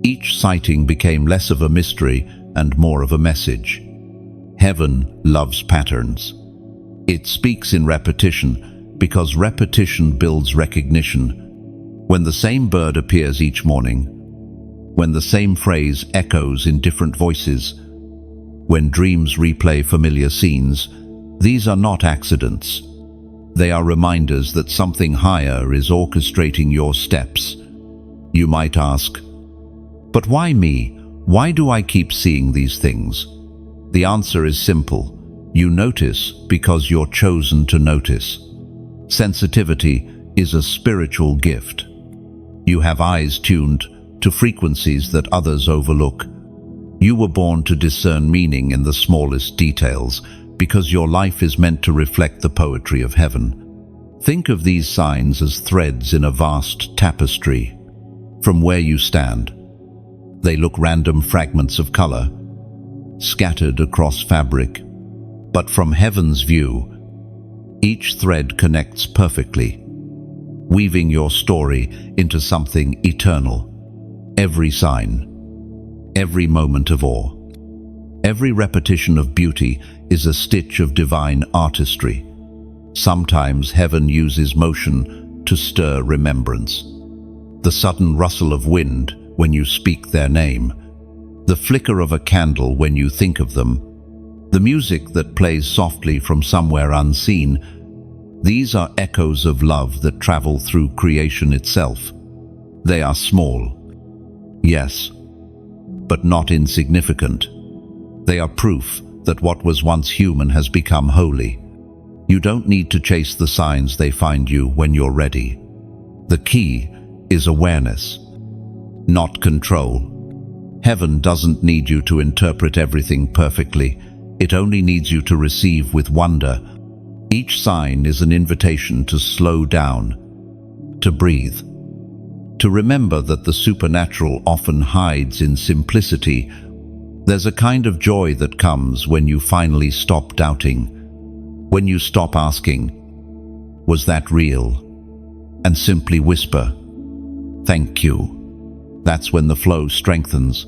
each sighting became less of a mystery and more of a message. Heaven loves patterns. It speaks in repetition, because repetition builds recognition. When the same bird appears each morning, when the same phrase echoes in different voices, when dreams replay familiar scenes, these are not accidents. They are reminders that something higher is orchestrating your steps. You might ask, "But why me? Why do I keep seeing these things?" The answer is simple. You notice because you're chosen to notice. Sensitivity is a spiritual gift. You have eyes tuned to frequencies that others overlook. You were born to discern meaning in the smallest details, because your life is meant to reflect the poetry of heaven. Think of these signs as threads in a vast tapestry. From where you stand, they look random fragments of color, scattered across fabric. But from heaven's view, each thread connects perfectly, weaving your story into something eternal. Every sign, every moment of awe, every repetition of beauty is a stitch of divine artistry. Sometimes heaven uses motion to stir remembrance. The sudden rustle of wind when you speak their name, the flicker of a candle when you think of them, the music that plays softly from somewhere unseen. These are echoes of love that travel through creation itself. They are small, yes, but not insignificant. They are proof that what was once human has become holy. You don't need to chase the signs, they find you when you're ready. The key is awareness, not control. Heaven doesn't need you to interpret everything perfectly. It only needs you to receive with wonder. Each sign is an invitation to slow down, to breathe, to remember that the supernatural often hides in simplicity. There's a kind of joy that comes when you finally stop doubting, when you stop asking, "Was that real?" and simply whisper, "Thank you." That's when the flow strengthens,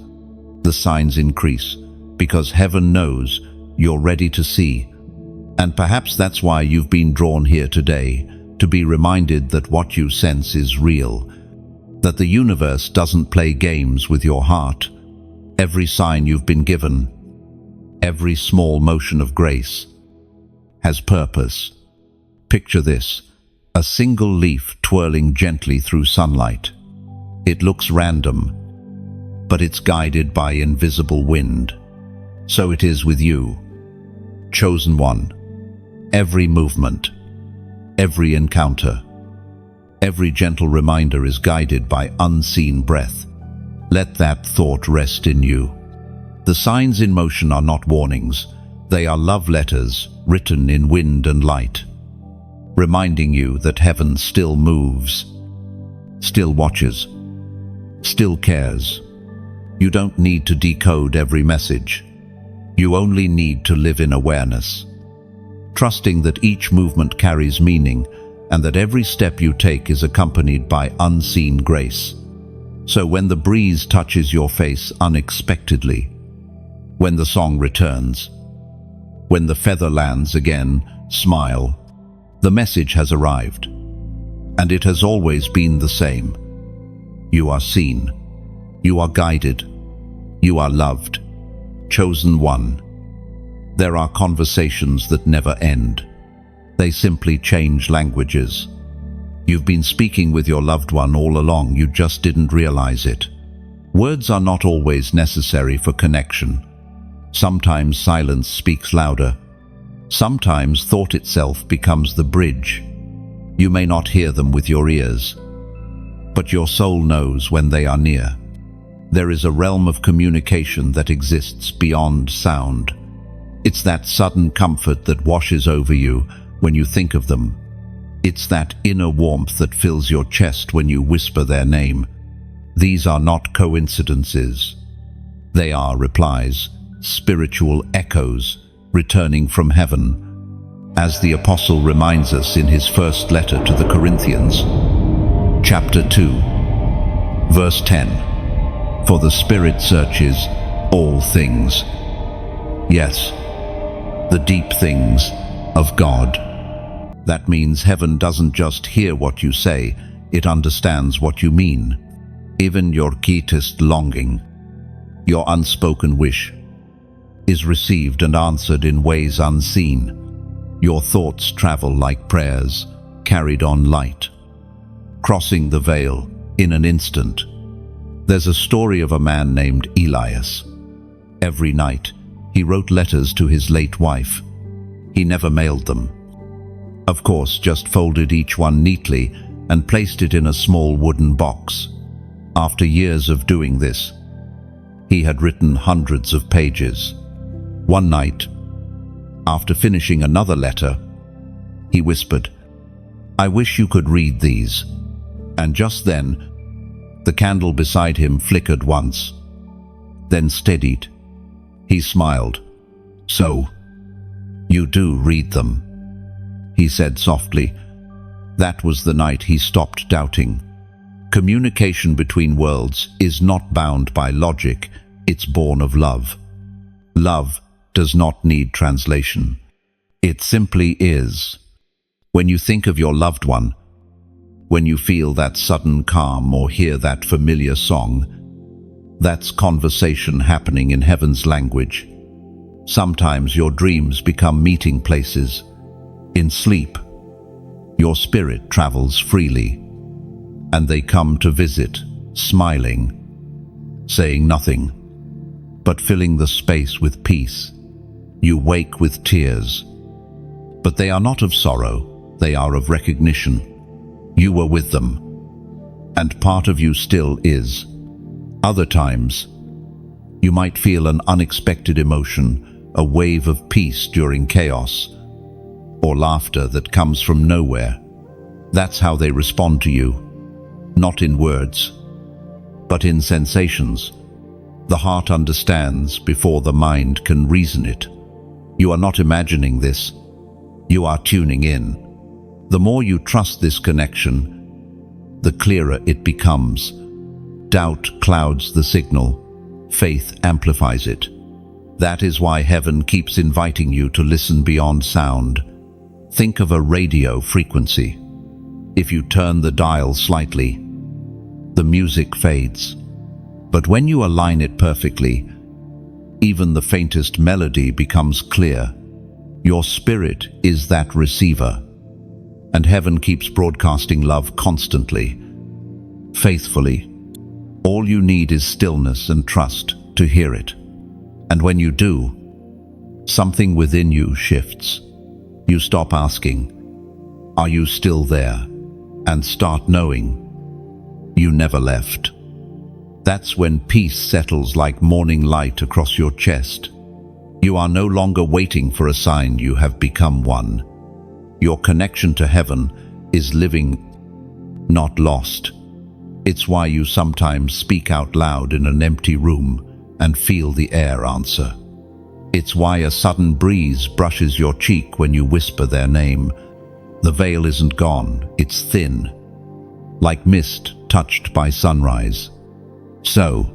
the signs increase, because heaven knows you're ready to see. And perhaps that's why you've been drawn here today, to be reminded that what you sense is real, that the universe doesn't play games with your heart. Every sign you've been given, every small motion of grace, has purpose. Picture this: a single leaf twirling gently through sunlight. It looks random, but it's guided by invisible wind. So it is with you, chosen one. Every movement, every encounter, every gentle reminder is guided by unseen breath. Let that thought rest in you. The signs in motion are not warnings. They are love letters written in wind and light, reminding you that heaven still moves, still watches, still cares. You don't need to decode every message. You only need to live in awareness, trusting that each movement carries meaning and that every step you take is accompanied by unseen grace. So when the breeze touches your face unexpectedly, when the song returns, when the feather lands again, smile. The message has arrived, and it has always been the same. You are seen, you are guided, you are loved, chosen one. There are conversations that never end. They simply change languages. You've been speaking with your loved one all along, you just didn't realize it. Words are not always necessary for connection. Sometimes silence speaks louder. Sometimes thought itself becomes the bridge. You may not hear them with your ears, but your soul knows when they are near. There is a realm of communication that exists beyond sound. It's that sudden comfort that washes over you when you think of them. It's that inner warmth that fills your chest when you whisper their name. These are not coincidences. They are replies, spiritual echoes returning from heaven. As the Apostle reminds us in his first letter to the Corinthians, chapter 2, verse 10, "For the Spirit searches all things." Yes, the deep things of God. That means heaven doesn't just hear what you say, it understands what you mean. Even your keenest longing, your unspoken wish, is received and answered in ways unseen. Your thoughts travel like prayers, carried on light, crossing the veil in an instant. There's a story of a man named Elias. Every night, he wrote letters to his late wife. He never mailed them. Of course, just folded each one neatly and placed it in a small wooden box. After years of doing this, he had written hundreds of pages. One night, after finishing another letter, he whispered, "I wish you could read these." And just then, the candle beside him flickered once, then steadied. He smiled. "So, you do read them," he said softly. That was the night he stopped doubting. Communication between worlds is not bound by logic, it's born of love. Love does not need translation. It simply is. When you think of your loved one, when you feel that sudden calm or hear that familiar song, that's conversation happening in heaven's language. Sometimes your dreams become meeting places. In sleep, your spirit travels freely, and they come to visit, smiling, saying nothing, but filling the space with peace. You wake with tears, but they are not of sorrow, they are of recognition. You were with them, and part of you still is. Other times, you might feel an unexpected emotion, a wave of peace during chaos, or laughter that comes from nowhere. That's how they respond to you, not in words, but in sensations. The heart understands before the mind can reason it. You are not imagining this. You are tuning in. The more you trust this connection, the clearer it becomes. Doubt clouds the signal. Faith amplifies it. That is why heaven keeps inviting you to listen beyond sound. Think of a radio frequency. If you turn the dial slightly, the music fades. But when you align it perfectly, even the faintest melody becomes clear. Your spirit is that receiver, and heaven keeps broadcasting love constantly, faithfully. All you need is stillness and trust to hear it. And when you do, something within you shifts. You stop asking, "Are you still there?" and start knowing, you never left. That's when peace settles like morning light across your chest. You are no longer waiting for a sign, you have become one. Your connection to heaven is living, not lost. It's why you sometimes speak out loud in an empty room and feel the air answer. It's why a sudden breeze brushes your cheek when you whisper their name. The veil isn't gone, it's thin, like mist touched by sunrise. So,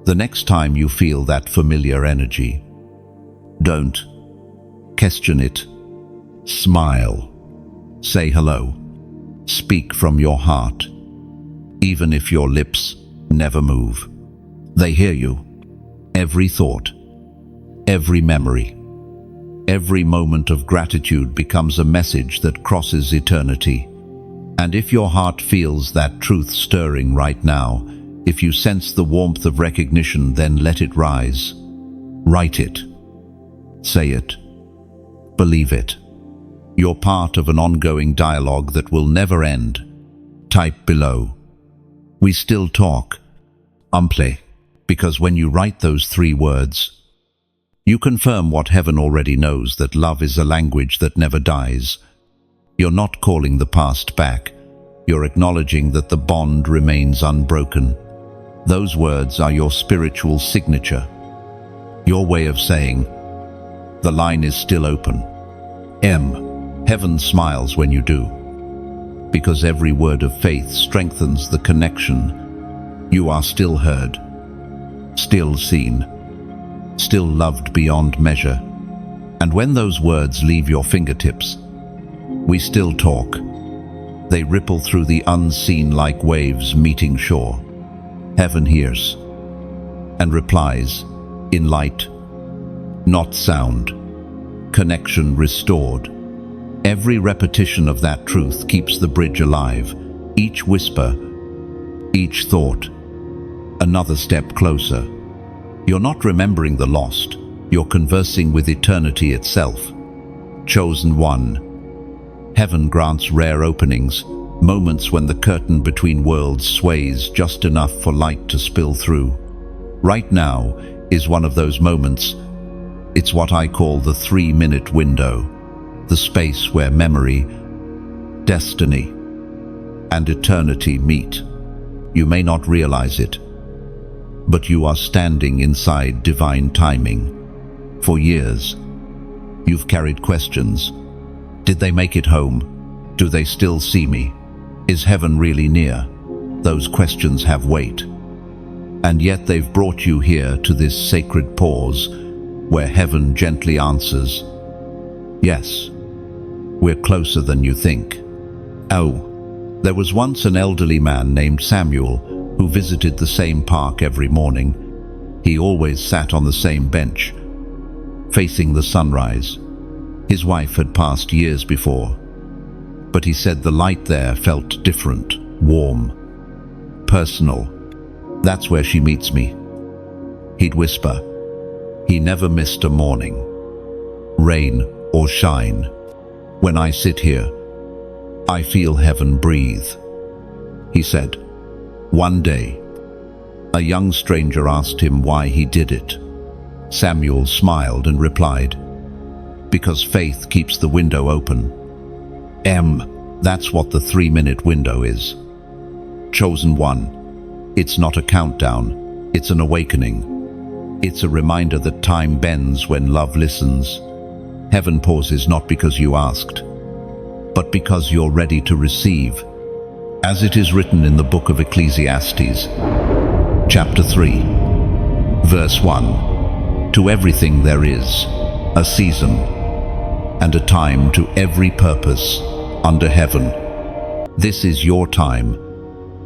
the next time you feel that familiar energy, don't question it. Smile. Say hello. Speak from your heart. Even if your lips never move, they hear you. Every thought, every memory, every moment of gratitude becomes a message that crosses eternity. And if your heart feels that truth stirring right now, if you sense the warmth of recognition, then let it rise. Write it. Say it. Believe it. You're part of an ongoing dialogue that will never end. Type below, "We still talk." Uplift. Because when you write those 3 words, you confirm what heaven already knows, that love is a language that never dies. You're not calling the past back. You're acknowledging that the bond remains unbroken. Those words are your spiritual signature. Your way of saying, the line is still open. Heaven smiles when you do. Because every word of faith strengthens the connection. You are still heard, still seen, still loved beyond measure. And when those words leave your fingertips, we still talk. They ripple through the unseen like waves meeting shore. Heaven hears and replies in light, not sound. Connection restored. Every repetition of that truth keeps the bridge alive. Each whisper, each thought, another step closer. You're not remembering the lost. You're conversing with eternity itself. Chosen one. Heaven grants rare openings, moments when the curtain between worlds sways just enough for light to spill through. Right now is one of those moments. It's what I call the 3-minute window, the space where memory, destiny, and eternity meet. You may not realize it, but you are standing inside divine timing. For years, you've carried questions. Did they make it home? Do they still see me? Is heaven really near? Those questions have weight. And yet they've brought you here to this sacred pause where heaven gently answers, yes, we're closer than you think. Oh, there was once an elderly man named Samuel who visited the same park every morning. He always sat on the same bench, facing the sunrise. His wife had passed years before, but he said the light there felt different, warm, personal. That's where she meets me. He'd whisper. He never missed a morning, rain or shine. When I sit here, I feel heaven breathe. He said. One day, a young stranger asked him why he did it. Samuel smiled and replied, because faith keeps the window open. That's what the 3-minute window is. Chosen one. It's not a countdown. It's an awakening. It's a reminder that time bends when love listens. Heaven pauses not because you asked, but because you're ready to receive. As it is written in the book of Ecclesiastes, chapter 3, verse 1, to everything there is a season and a time to every purpose under heaven. This is your time.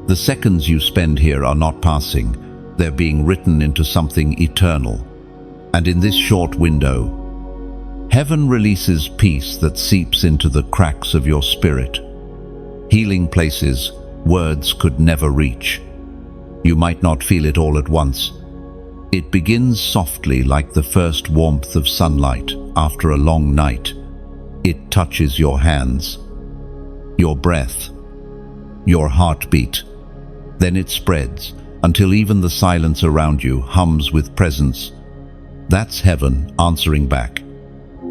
The seconds you spend here are not passing. They're being written into something eternal. And in this short window, heaven releases peace that seeps into the cracks of your spirit. Healing places words could never reach. You might not feel it all at once. It begins softly, like the first warmth of sunlight after a long night. It touches your hands, your breath, your heartbeat. Then it spreads until even the silence around you hums with presence. That's heaven answering back.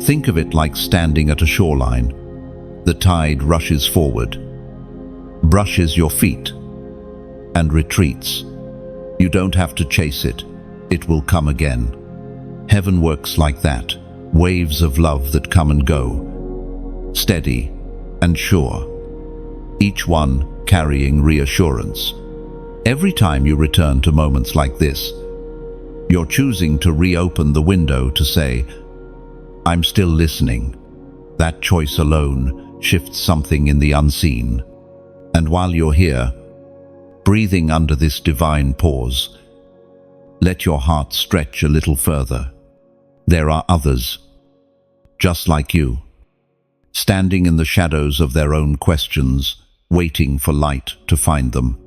Think of it like standing at a shoreline. The tide rushes forward, brushes your feet, and retreats. You don't have to chase it. It will come again. Heaven works like that. Waves of love that come and go, steady and sure, each one carrying reassurance. Every time you return to moments like this, you're choosing to reopen the window to say, I'm still listening. That choice alone shifts something in the unseen. And while you're here, breathing under this divine pause, let your heart stretch a little further. There are others, just like you, standing in the shadows of their own questions, waiting for light to find them.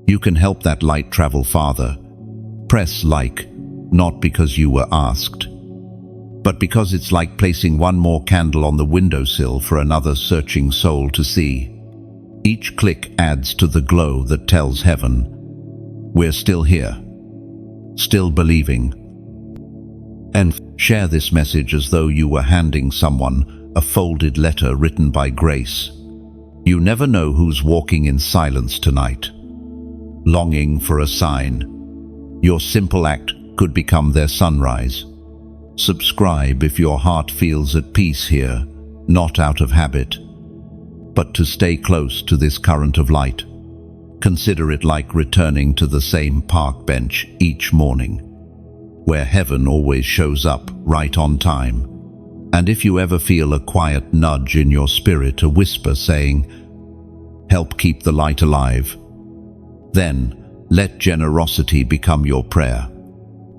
You can help that light travel farther. Press like, not because you were asked, but because it's like placing one more candle on the windowsill for another searching soul to see. Each click adds to the glow that tells heaven, we're still here, still believing. And share this message as though you were handing someone a folded letter written by grace. You never know who's walking in silence tonight, longing for a sign. Your simple act could become their sunrise. Subscribe if your heart feels at peace here, not out of habit, but to stay close to this current of light. Consider it like returning to the same park bench each morning, where heaven always shows up right on time. And if you ever feel a quiet nudge in your spirit, a whisper saying, help keep the light alive, then let generosity become your prayer.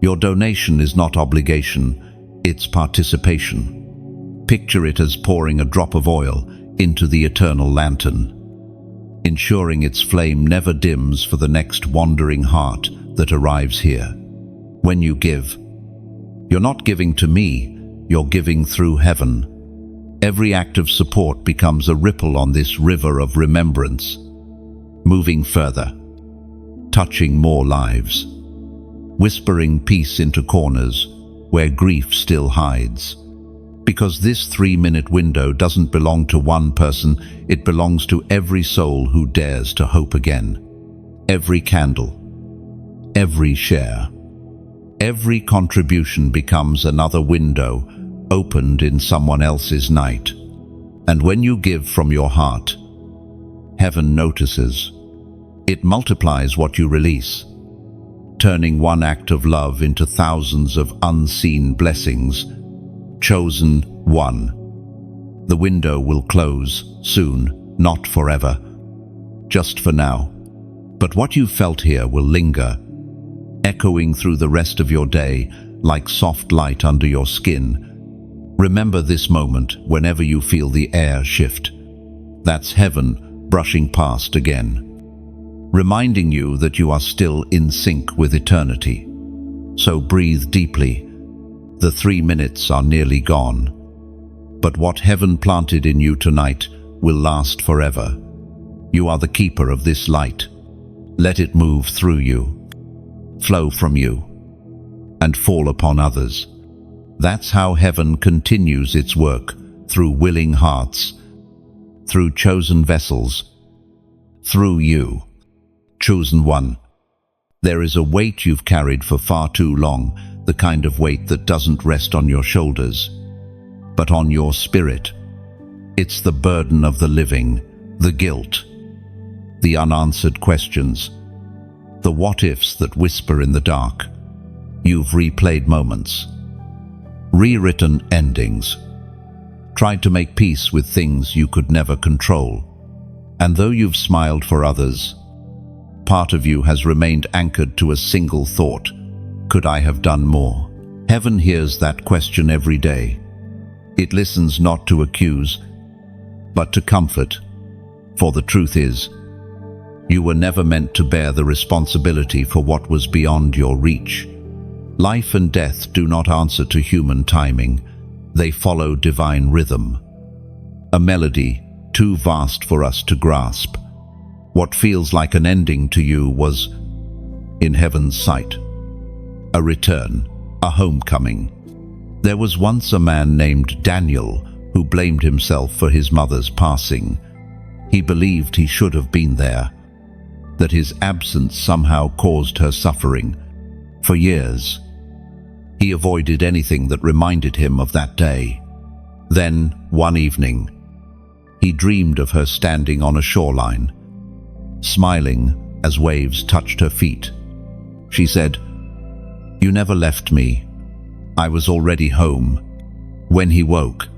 Your donation is not obligation, it's participation. Picture it as pouring a drop of oil into the eternal lantern, ensuring its flame never dims for the next wandering heart that arrives here. When you give, you're not giving to me, you're giving through heaven. Every act of support becomes a ripple on this river of remembrance, moving further, touching more lives, whispering peace into corners where grief still hides. Because this 3-minute window doesn't belong to one person, it belongs to every soul who dares to hope again. Every candle, every share, every contribution becomes another window opened in someone else's night. And when you give from your heart, heaven notices. It multiplies what you release, turning one act of love into thousands of unseen blessings. Chosen one. The window will close soon, not forever, just for now. But what you felt here will linger, echoing through the rest of your day like soft light under your skin. Remember this moment whenever you feel the air shift. That's heaven brushing past again, reminding you that you are still in sync with eternity. So breathe deeply. The 3 minutes are nearly gone, but what heaven planted in you tonight will last forever. You are the keeper of this light. Let it move through you, flow from you, and fall upon others. That's how heaven continues its work, through willing hearts, through chosen vessels, through you, chosen one. There is a weight you've carried for far too long, the kind of weight that doesn't rest on your shoulders, but on your spirit. It's the burden of the living, the guilt, the unanswered questions, the what-ifs that whisper in the dark. You've replayed moments, rewritten endings, tried to make peace with things you could never control. And though you've smiled for others, part of you has remained anchored to a single thought: could I have done more? Heaven hears that question every day. It listens not to accuse, but to comfort. For the truth is, you were never meant to bear the responsibility for what was beyond your reach. Life and death do not answer to human timing. They follow divine rhythm. A melody too vast for us to grasp. What feels like an ending to you was, in heaven's sight, a return, a homecoming. There was once a man named Daniel who blamed himself for his mother's passing. He believed he should have been there, that his absence somehow caused her suffering. For years, he avoided anything that reminded him of that day. Then, one evening, he dreamed of her standing on a shoreline, smiling as waves touched her feet. She said, "You never left me. I was already home." When he woke,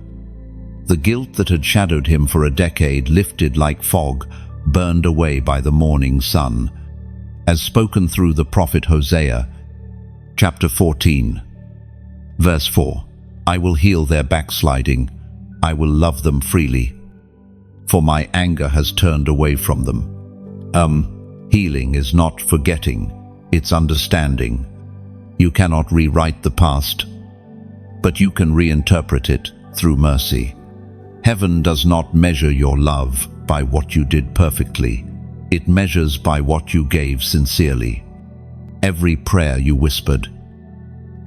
the guilt that had shadowed him for a decade lifted like fog, burned away by the morning sun. As spoken through the prophet Hosea, chapter 14, verse 4, "I will heal their backsliding. I will love them freely, for my anger has turned away from them." Healing is not forgetting, it's understanding. You cannot rewrite the past, but you can reinterpret it through mercy. Heaven does not measure your love by what you did perfectly. It measures by what you gave sincerely. Every prayer you whispered,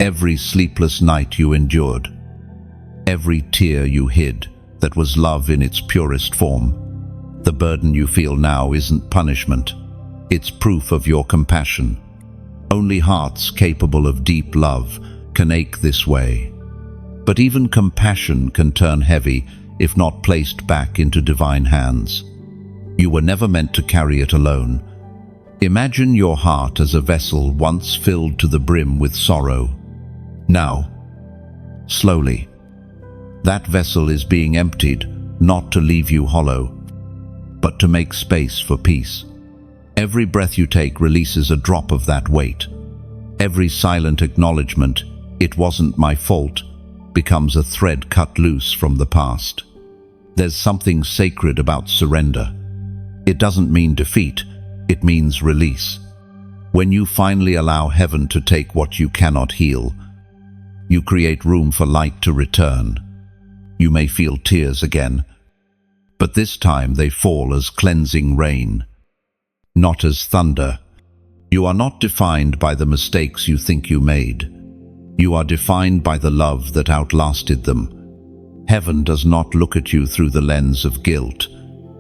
every sleepless night you endured, every tear you hid that was love in its purest form. The burden you feel now isn't punishment. It's proof of your compassion. Only hearts capable of deep love can ache this way. But even compassion can turn heavy if not placed back into divine hands. You were never meant to carry it alone. Imagine your heart as a vessel once filled to the brim with sorrow. Now, slowly, that vessel is being emptied, not to leave you hollow, but to make space for peace. Every breath you take releases a drop of that weight. Every silent acknowledgement, "It wasn't my fault," becomes a thread cut loose from the past. There's something sacred about surrender. It doesn't mean defeat, it means release. When you finally allow heaven to take what you cannot heal, you create room for light to return. You may feel tears again, but this time they fall as cleansing rain, not as thunder. You are not defined by the mistakes you think you made. You are defined by the love that outlasted them. Heaven does not look at you through the lens of guilt.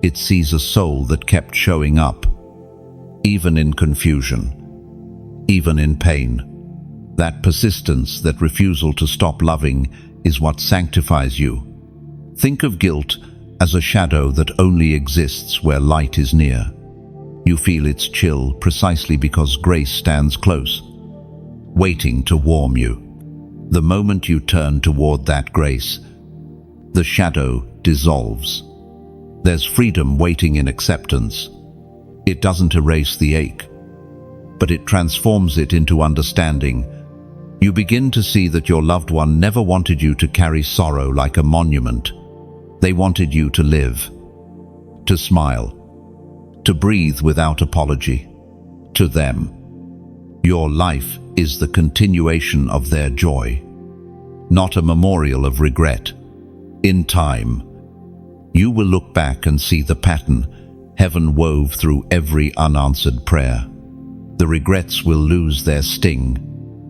It sees a soul that kept showing up, even in confusion, even in pain. That persistence, that refusal to stop loving, is what sanctifies you. Think of guilt as a shadow that only exists where light is near. You feel its chill precisely because grace stands close, waiting to warm you. The moment you turn toward that grace, the shadow dissolves. There's freedom waiting in acceptance. It doesn't erase the ache, but it transforms it into understanding. You begin to see that your loved one never wanted you to carry sorrow like a monument. They wanted you to live, to smile, to breathe without apology. To them, your life is the continuation of their joy, not a memorial of regret. In time, you will look back and see the pattern heaven wove through every unanswered prayer. The regrets will lose their sting.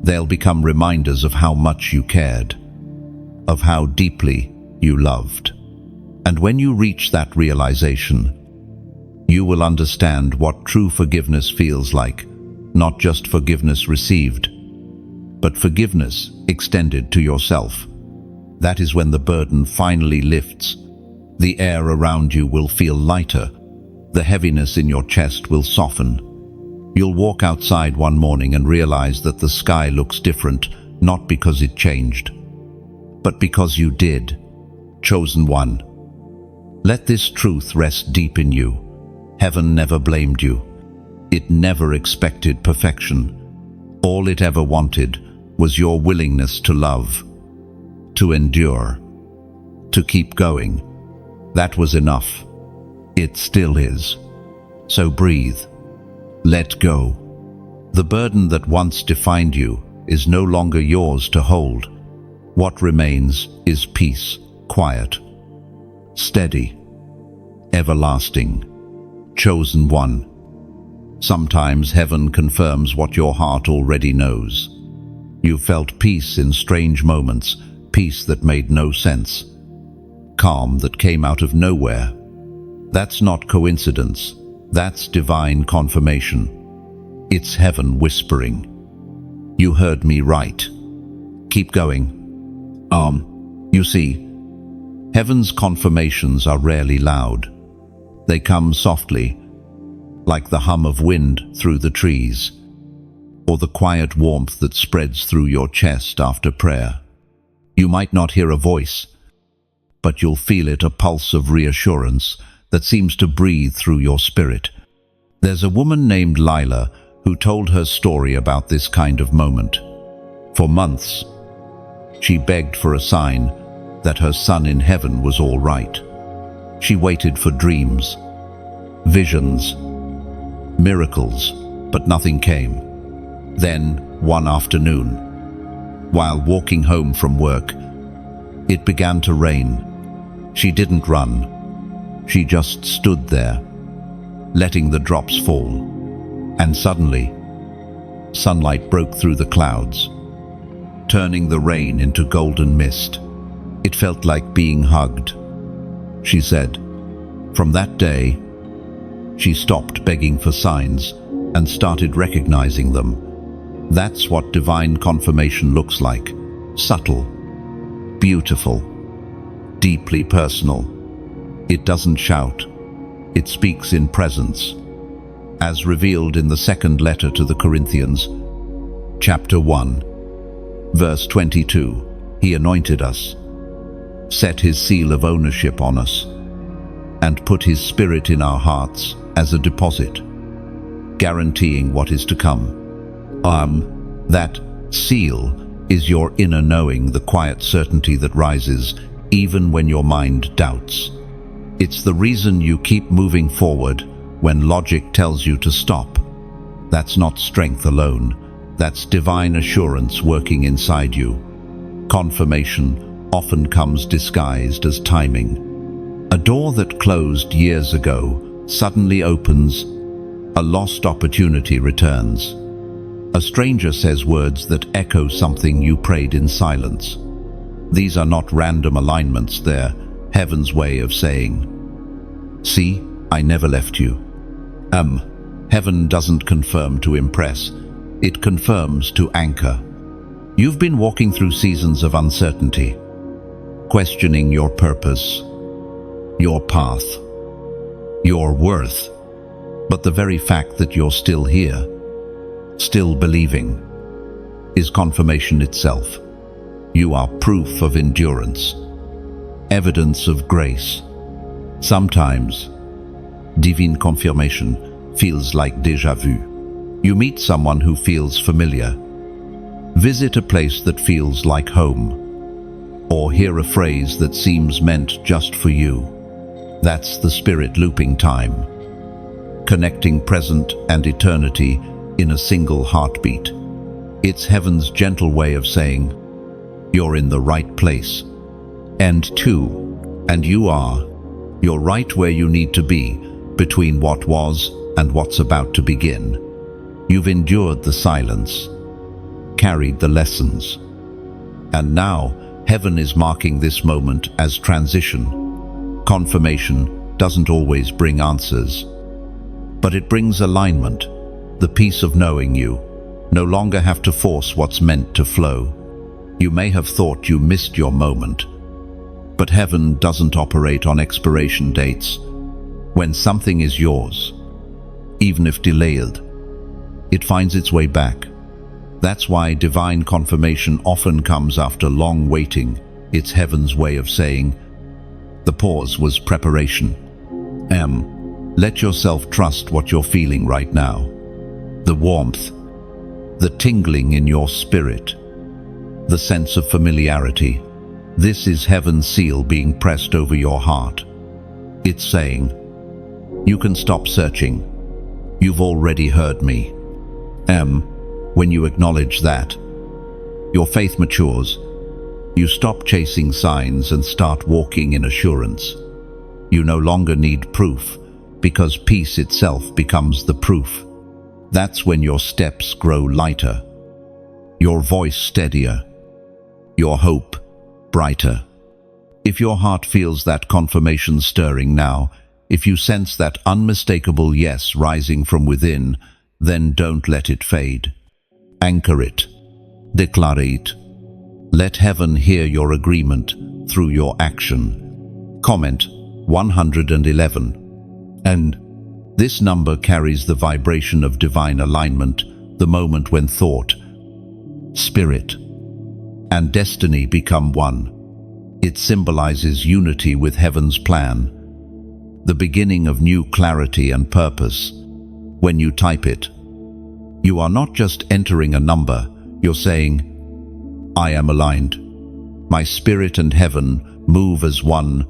They'll become reminders of how much you cared, of how deeply you loved. And when you reach that realization, you will understand what true forgiveness feels like. not just forgiveness received, but forgiveness extended to yourself. That is when the burden finally lifts. The air around you will feel lighter. The heaviness in your chest will soften. You'll walk outside one morning and realize that the sky looks different, not because it changed, but because you did. Chosen one. Let this truth rest deep in you. Heaven never blamed you. It never expected perfection. All it ever wanted was your willingness to love, to endure, to keep going. That was enough. It still is. So breathe. Let go. The burden that once defined you is no longer yours to hold. What remains is peace, quiet, steady, everlasting. Chosen one. Sometimes heaven confirms what your heart already knows. You felt peace in strange moments, peace that made no sense, calm that came out of nowhere. That's not coincidence. That's divine confirmation. It's heaven whispering. You heard me right. Keep going. You see, heaven's confirmations are rarely loud. They come softly, like the hum of wind through the trees, or the quiet warmth that spreads through your chest after prayer. You might not hear a voice, but you'll feel it, a pulse of reassurance that seems to breathe through your spirit. There's a woman named Lila who told her story about this kind of moment. For months, she begged for a sign that her son in heaven was all right. She waited for dreams, visions, miracles, but nothing came. Then, one afternoon, while walking home from work, it began to rain. She didn't run. She just stood there, letting the drops fall. And suddenly, sunlight broke through the clouds, turning the rain into golden mist. It felt like being hugged. She said, from that day, she stopped begging for signs and started recognizing them. That's what divine confirmation looks like. Subtle, beautiful, deeply personal. It doesn't shout. It speaks in presence. As revealed in the second letter to the Corinthians, chapter 1, verse 22, He anointed us, set His seal of ownership on us, and put His Spirit in our hearts as a deposit, guaranteeing what is to come. That seal is your inner knowing, the quiet certainty that rises even when your mind doubts. It's the reason you keep moving forward when logic tells you to stop. That's not strength alone. That's divine assurance working inside you. Confirmation often comes disguised as timing. A door that closed years ago suddenly opens. A lost opportunity returns. A stranger says words that echo something you prayed in silence. These are not random alignments, they're heaven's way of saying, see, I never left you. Heaven doesn't confirm to impress, it confirms to anchor. You've been walking through seasons of uncertainty, questioning your purpose, your path, your worth. But the very fact that you're still here, still believing, is confirmation itself. You are proof of endurance, evidence of grace. Sometimes, divine confirmation feels like déjà vu. You meet someone who feels familiar, visit a place that feels like home, or hear a phrase that seems meant just for you. That's the Spirit looping time, connecting present and eternity in a single heartbeat. It's heaven's gentle way of saying, you're in the right place. And you are. You're right where you need to be, between what was and what's about to begin. You've endured the silence, carried the lessons, and now heaven is marking this moment as transition. Confirmation doesn't always bring answers, but it brings alignment. the peace of knowing you no longer have to force what's meant to flow. You may have thought you missed your moment, but heaven doesn't operate on expiration dates. When something is yours, even if delayed, it finds its way back. That's why divine confirmation often comes after long waiting. It's heaven's way of saying, the pause was preparation. Let yourself trust what you're feeling right now. The warmth, the tingling in your spirit, the sense of familiarity. This is heaven's seal being pressed over your heart. It's saying, you can stop searching. You've already heard me. When you acknowledge that, your faith matures. You stop chasing signs and start walking in assurance. You no longer need proof, because peace itself becomes the proof. That's when your steps grow lighter, your voice steadier, your hope brighter. If your heart feels that confirmation stirring now, if you sense that unmistakable yes rising from within, then don't let it fade. Anchor it. Declare it. Let heaven hear your agreement through your action. Comment 111. And this number carries the vibration of divine alignment, the moment when thought, spirit, and destiny become one. It symbolizes unity with heaven's plan, the beginning of new clarity and purpose. When you type it, you are not just entering a number, you're saying, I am aligned. My spirit and heaven move as one.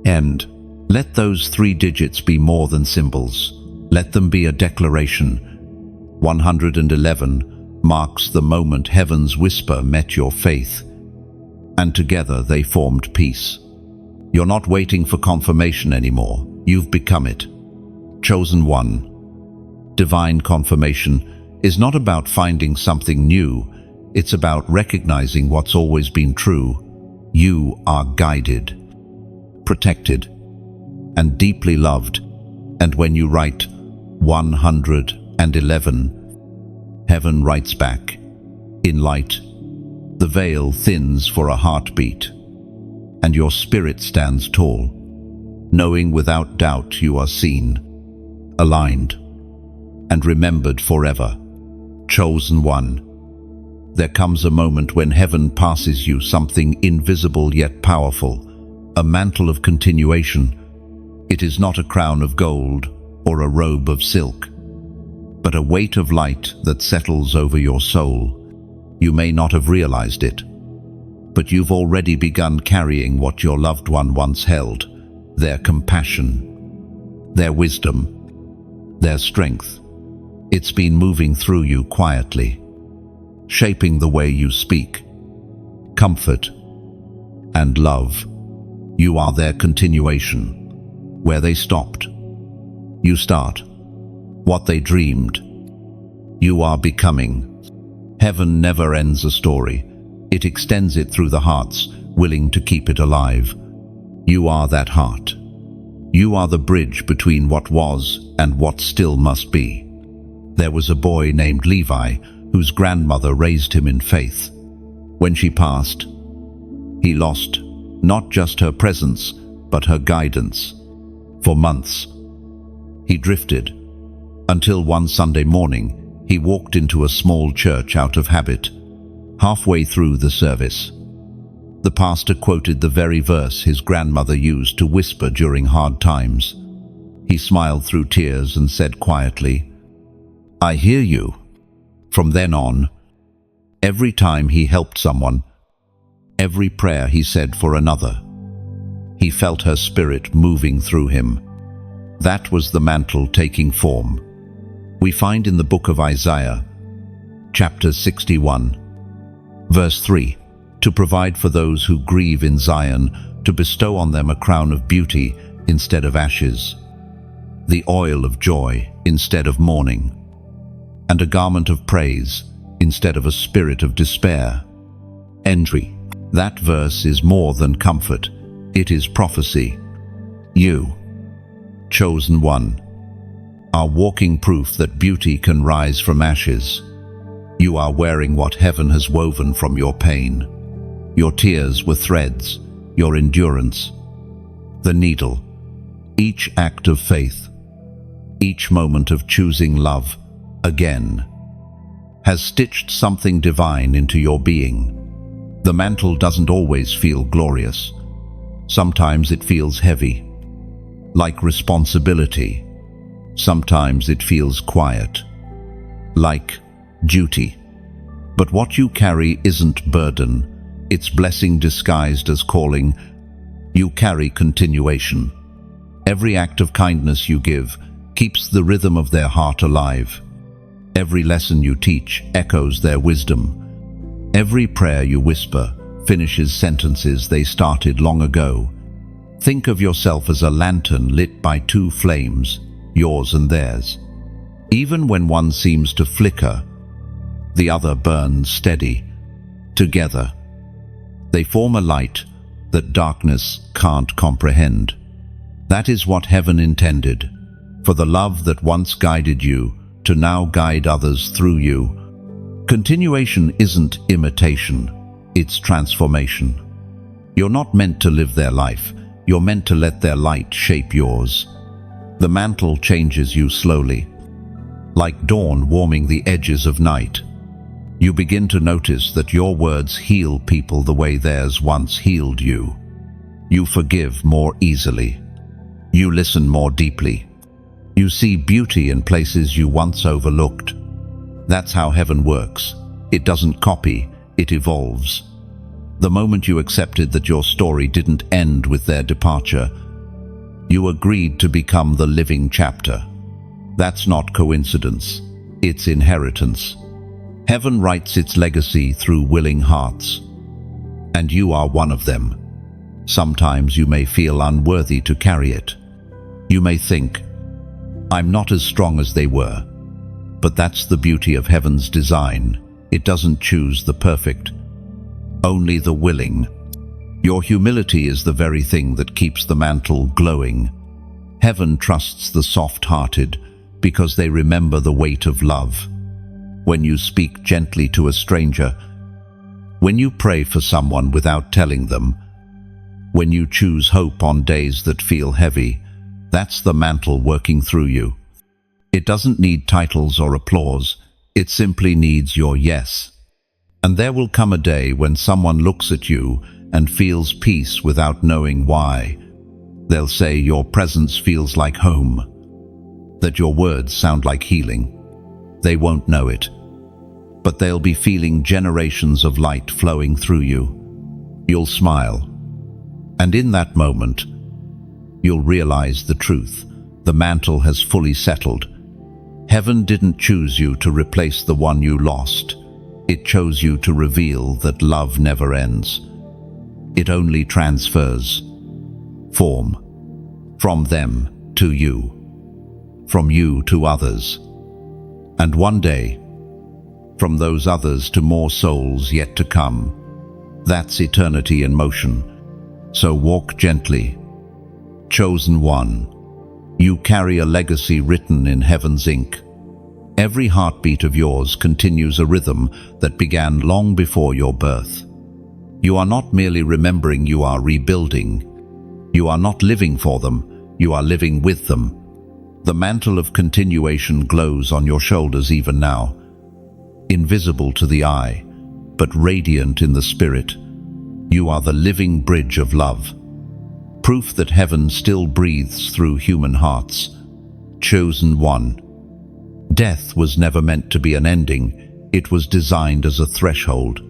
And let those 3 digits be more than symbols. Let them be a declaration. 111 marks the moment heaven's whisper met your faith, and together they formed peace. You're not waiting for confirmation anymore. You've become it. Chosen one. Divine confirmation is not about finding something new. It's about recognizing what's always been true. You are guided, protected, and deeply loved. And when you write 111, heaven writes back. In light, the veil thins for a heartbeat, and your spirit stands tall, knowing without doubt you are seen, aligned, and remembered forever. Chosen one. There comes a moment when heaven passes you something invisible yet powerful, a mantle of continuation. It is not a crown of gold or a robe of silk, but a weight of light that settles over your soul. You may not have realized it, but you've already begun carrying what your loved one once held, their compassion, their wisdom, their strength. It's been moving through you quietly, shaping the way you speak, comfort, and love. You are their continuation. Where they stopped, you start. What they dreamed, you are becoming. Heaven never ends a story. It extends it through the hearts, willing to keep it alive. You are that heart. You are the bridge between what was and what still must be. There was a boy named Levi, whose grandmother raised him in faith. When she passed, he lost not just her presence, but her guidance. For months, he drifted, until one Sunday morning, he walked into a small church out of habit. Halfway through the service, the pastor quoted the very verse his grandmother used to whisper during hard times. He smiled through tears and said quietly, "I hear you." From then on, every time he helped someone, every prayer he said for another, he felt her spirit moving through him. That was the mantle taking form. We find in the book of Isaiah, chapter 61, verse 3, to provide for those who grieve in Zion, to bestow on them a crown of beauty instead of ashes, the oil of joy instead of mourning, and a garment of praise instead of a spirit of despair. Entry. That verse is more than comfort. It is prophecy. You, chosen one, are walking proof that beauty can rise from ashes. You are wearing what heaven has woven from your pain. Your tears were threads, your endurance, the needle. Each act of faith, each moment of choosing love again, has stitched something divine into your being. The mantle doesn't always feel glorious. Sometimes it feels heavy, like responsibility. Sometimes it feels quiet, like duty. But what you carry isn't burden, it's blessing disguised as calling. You carry continuation. Every act of kindness you give keeps the rhythm of their heart alive. Every lesson you teach echoes their wisdom. Every prayer you whisper finishes sentences they started long ago. Think of yourself as a lantern lit by two flames, yours and theirs. Even when one seems to flicker, the other burns steady. Together, they form a light that darkness can't comprehend. That is what heaven intended, for the love that once guided you to now guide others through you. Continuation isn't imitation, it's transformation. You're not meant to live their life, you're meant to let their light shape yours. The mantle changes you slowly, like dawn warming the edges of night. You begin to notice that your words heal people the way theirs once healed you. You forgive more easily. You listen more deeply. You see beauty in places you once overlooked. That's how heaven works. It doesn't copy, it evolves. The moment you accepted that your story didn't end with their departure, you agreed to become the living chapter. That's not coincidence, it's inheritance. Heaven writes its legacy through willing hearts, and you are one of them. Sometimes you may feel unworthy to carry it. You may think, I'm not as strong as they were. But that's the beauty of heaven's design. It doesn't choose the perfect, only the willing. Your humility is the very thing that keeps the mantle glowing. Heaven trusts the soft-hearted because they remember the weight of love. When you speak gently to a stranger, when you pray for someone without telling them, when you choose hope on days that feel heavy, that's the mantle working through you. It doesn't need titles or applause, it simply needs your yes. And there will come a day when someone looks at you and feels peace without knowing why. They'll say your presence feels like home, that your words sound like healing. They won't know it, but they'll be feeling generations of light flowing through you. You'll smile, and in that moment, you'll realize the truth. The mantle has fully settled. Heaven didn't choose you to replace the one you lost. It chose you to reveal that love never ends. It only transfers form from them to you, from you to others, and one day, from those others to more souls yet to come. That's eternity in motion. So walk gently. Chosen one, you carry a legacy written in heaven's ink. Every heartbeat of yours continues a rhythm that began long before your birth. You are not merely remembering, you are rebuilding. You are not living for them, you are living with them. The mantle of continuation glows on your shoulders even now, invisible to the eye, but radiant in the spirit. You are the living bridge of love, proof that heaven still breathes through human hearts. Chosen one. Death was never meant to be an ending, it was designed as a threshold.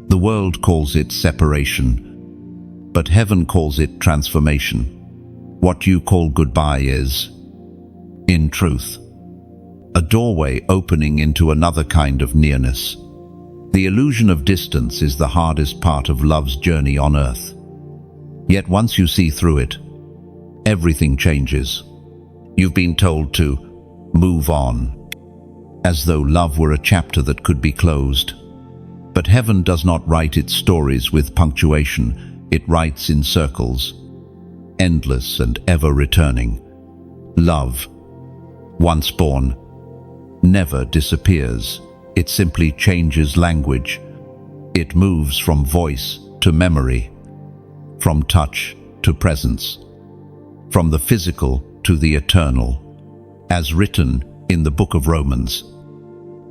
The world calls it separation, but heaven calls it transformation. What you call goodbye is, in truth, a doorway opening into another kind of nearness. The illusion of distance is the hardest part of love's journey on earth. Yet once you see through it, everything changes. You've been told to move on, as though love were a chapter that could be closed. But heaven does not write its stories with punctuation, it writes in circles, endless and ever returning. Love, once born, never disappears. It simply changes language. It moves from voice to memory, from touch to presence, from the physical to the eternal, as written in the book of Romans,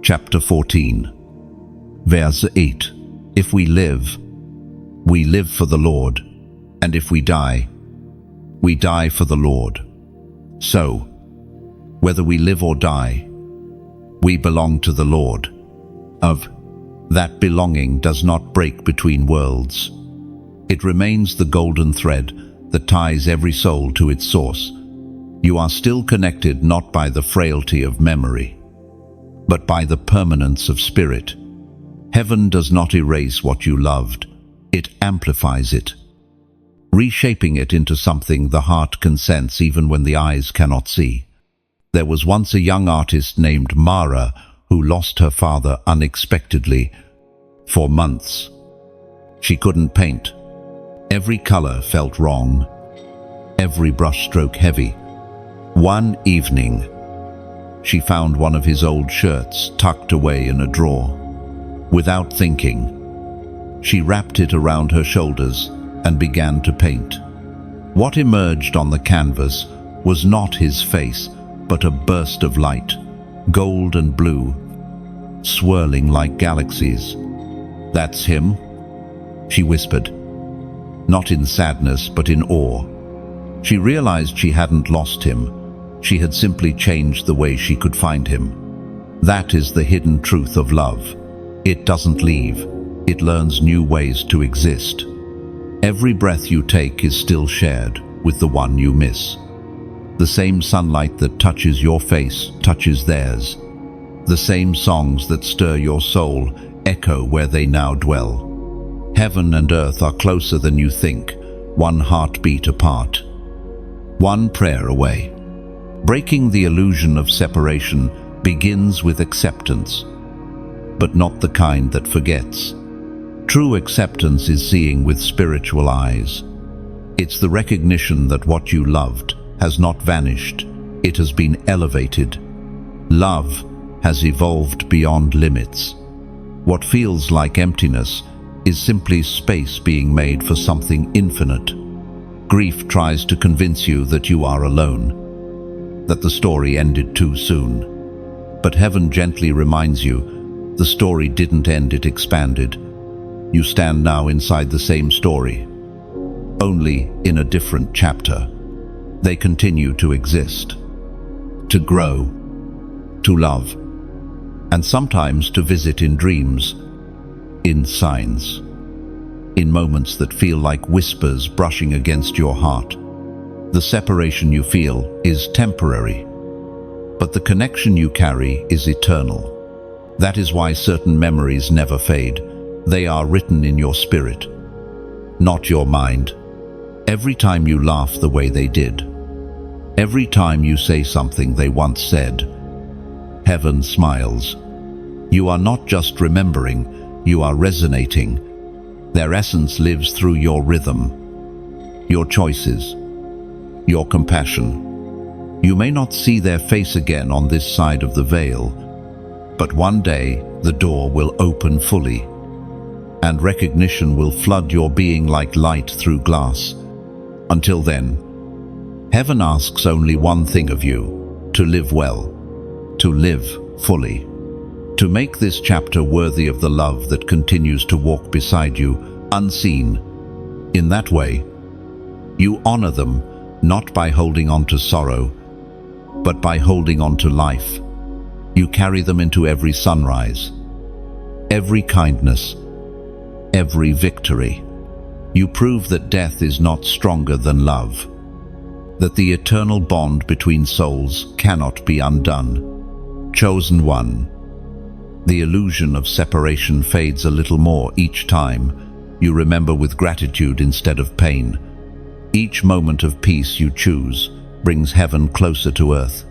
chapter 14, verse 8. If we live for the Lord, and if we die for the Lord. So, whether we live or die, we belong to the Lord. Of that belonging does not break between worlds. It remains the golden thread that ties every soul to its source. You are still connected not by the frailty of memory, but by the permanence of spirit. Heaven does not erase what you loved, it amplifies it, reshaping it into something the heart can sense even when the eyes cannot see. There was once a young artist named Mara who lost her father unexpectedly. For months, she couldn't paint. Every color felt wrong, every brushstroke heavy. One evening, she found one of his old shirts tucked away in a drawer. Without thinking, she wrapped it around her shoulders and began to paint. What emerged on the canvas was not his face, but a burst of light, gold and blue, swirling like galaxies. "That's him," she whispered, not in sadness but in awe. She realized she hadn't lost him, she had simply changed the way she could find him. That is the hidden truth of love. It doesn't leave, it learns new ways to exist. Every breath you take is still shared with the one you miss. The same sunlight that touches your face touches theirs. The same songs that stir your soul echo where they now dwell. Heaven and earth are closer than you think, one heartbeat apart, one prayer away. Breaking the illusion of separation begins with acceptance, but not the kind that forgets. True acceptance is seeing with spiritual eyes. It's the recognition that what you loved has not vanished, it has been elevated. Love has evolved beyond limits. What feels like emptiness is simply space being made for something infinite. Grief tries to convince you that you are alone, that the story ended too soon. But heaven gently reminds you, the story didn't end, it expanded. You stand now inside the same story, only in a different chapter. They continue to exist, to grow, to love, and sometimes to visit in dreams, in signs, in moments that feel like whispers brushing against your heart. The separation you feel is temporary, but the connection you carry is eternal. That is why certain memories never fade. They are written in your spirit, not your mind. Every time you laugh the way they did, every time you say something they once said, heaven smiles. You are not just remembering, you are resonating. Their essence lives through your rhythm, your choices, your compassion. You may not see their face again on this side of the veil, but one day the door will open fully, and recognition will flood your being like light through glass. Until then, heaven asks only one thing of you: to live well, to live fully, to make this chapter worthy of the love that continues to walk beside you, unseen. In that way, you honor them not by holding on to sorrow, but by holding on to life. You carry them into every sunrise, every kindness, every victory. You prove that death is not stronger than love, that the eternal bond between souls cannot be undone. Chosen one. The illusion of separation fades a little more each time. You remember with gratitude instead of pain. Each moment of peace you choose brings heaven closer to earth.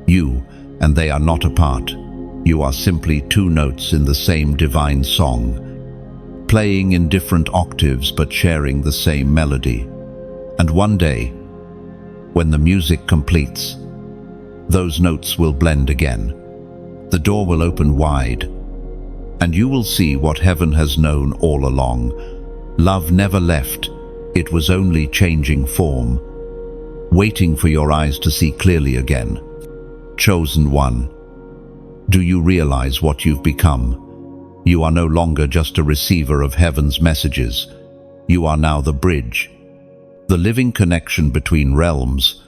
You and they are not apart. You are simply two notes in the same divine song, playing in different octaves but sharing the same melody. And one day, when the music completes, those notes will blend again. The door will open wide, and you will see what heaven has known all along. Love never left, it was only changing form, waiting for your eyes to see clearly again. Chosen one, do you realize what you've become? You are no longer just a receiver of heaven's messages. You are now the bridge, the living connection between realms,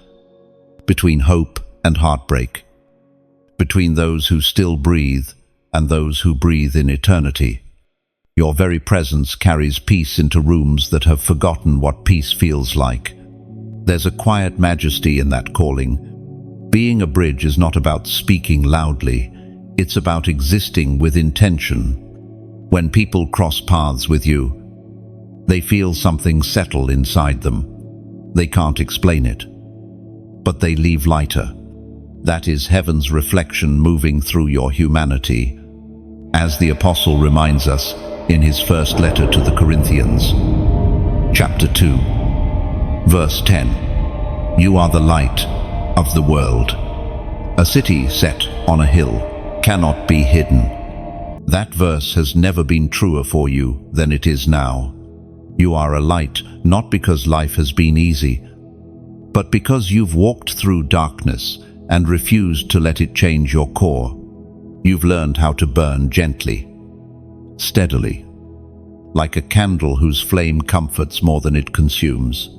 between hope and heartbreak, between those who still breathe and those who breathe in eternity. Your very presence carries peace into rooms that have forgotten what peace feels like. There's a quiet majesty in that calling. Being a bridge is not about speaking loudly, it's about existing with intention. When people cross paths with you, they feel something settle inside them. They can't explain it, but they leave lighter. That is heaven's reflection moving through your humanity. As the Apostle reminds us in his first letter to the Corinthians, chapter 2, verse 10, "You are the light of the world. A city set on a hill cannot be hidden." That verse has never been truer for you than it is now. You are a light, not because life has been easy, but because you've walked through darkness and refused to let it change your core. You've learned how to burn gently, steadily, like a candle whose flame comforts more than it consumes.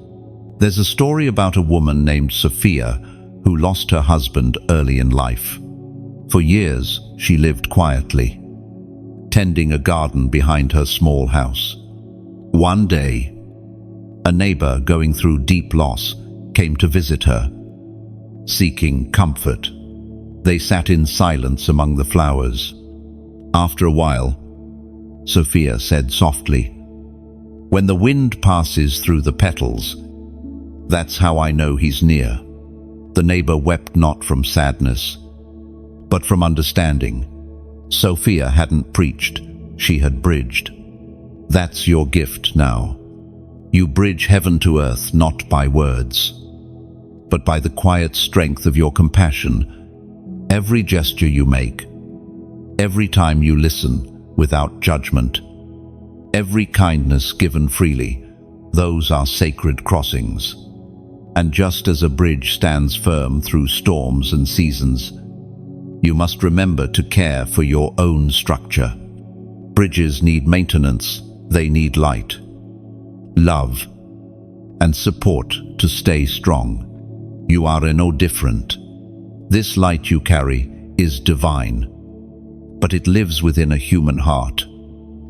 There's a story about a woman named Sophia who lost her husband early in life. For years, she lived quietly, tending a garden behind her small house. One day, a neighbor going through deep loss came to visit her, seeking comfort. They sat in silence among the flowers. After a while, Sophia said softly, "When the wind passes through the petals, that's how I know he's near." The neighbor wept not from sadness, but from understanding. Sophia hadn't preached, she had bridged. That's your gift now. You bridge heaven to earth not by words, but by the quiet strength of your compassion. Every gesture you make, every time you listen without judgment, every kindness given freely, those are sacred crossings. And just as a bridge stands firm through storms and seasons, you must remember to care for your own structure. Bridges need maintenance, they need light, love, and support to stay strong. You are no different. This light you carry is divine, but it lives within a human heart.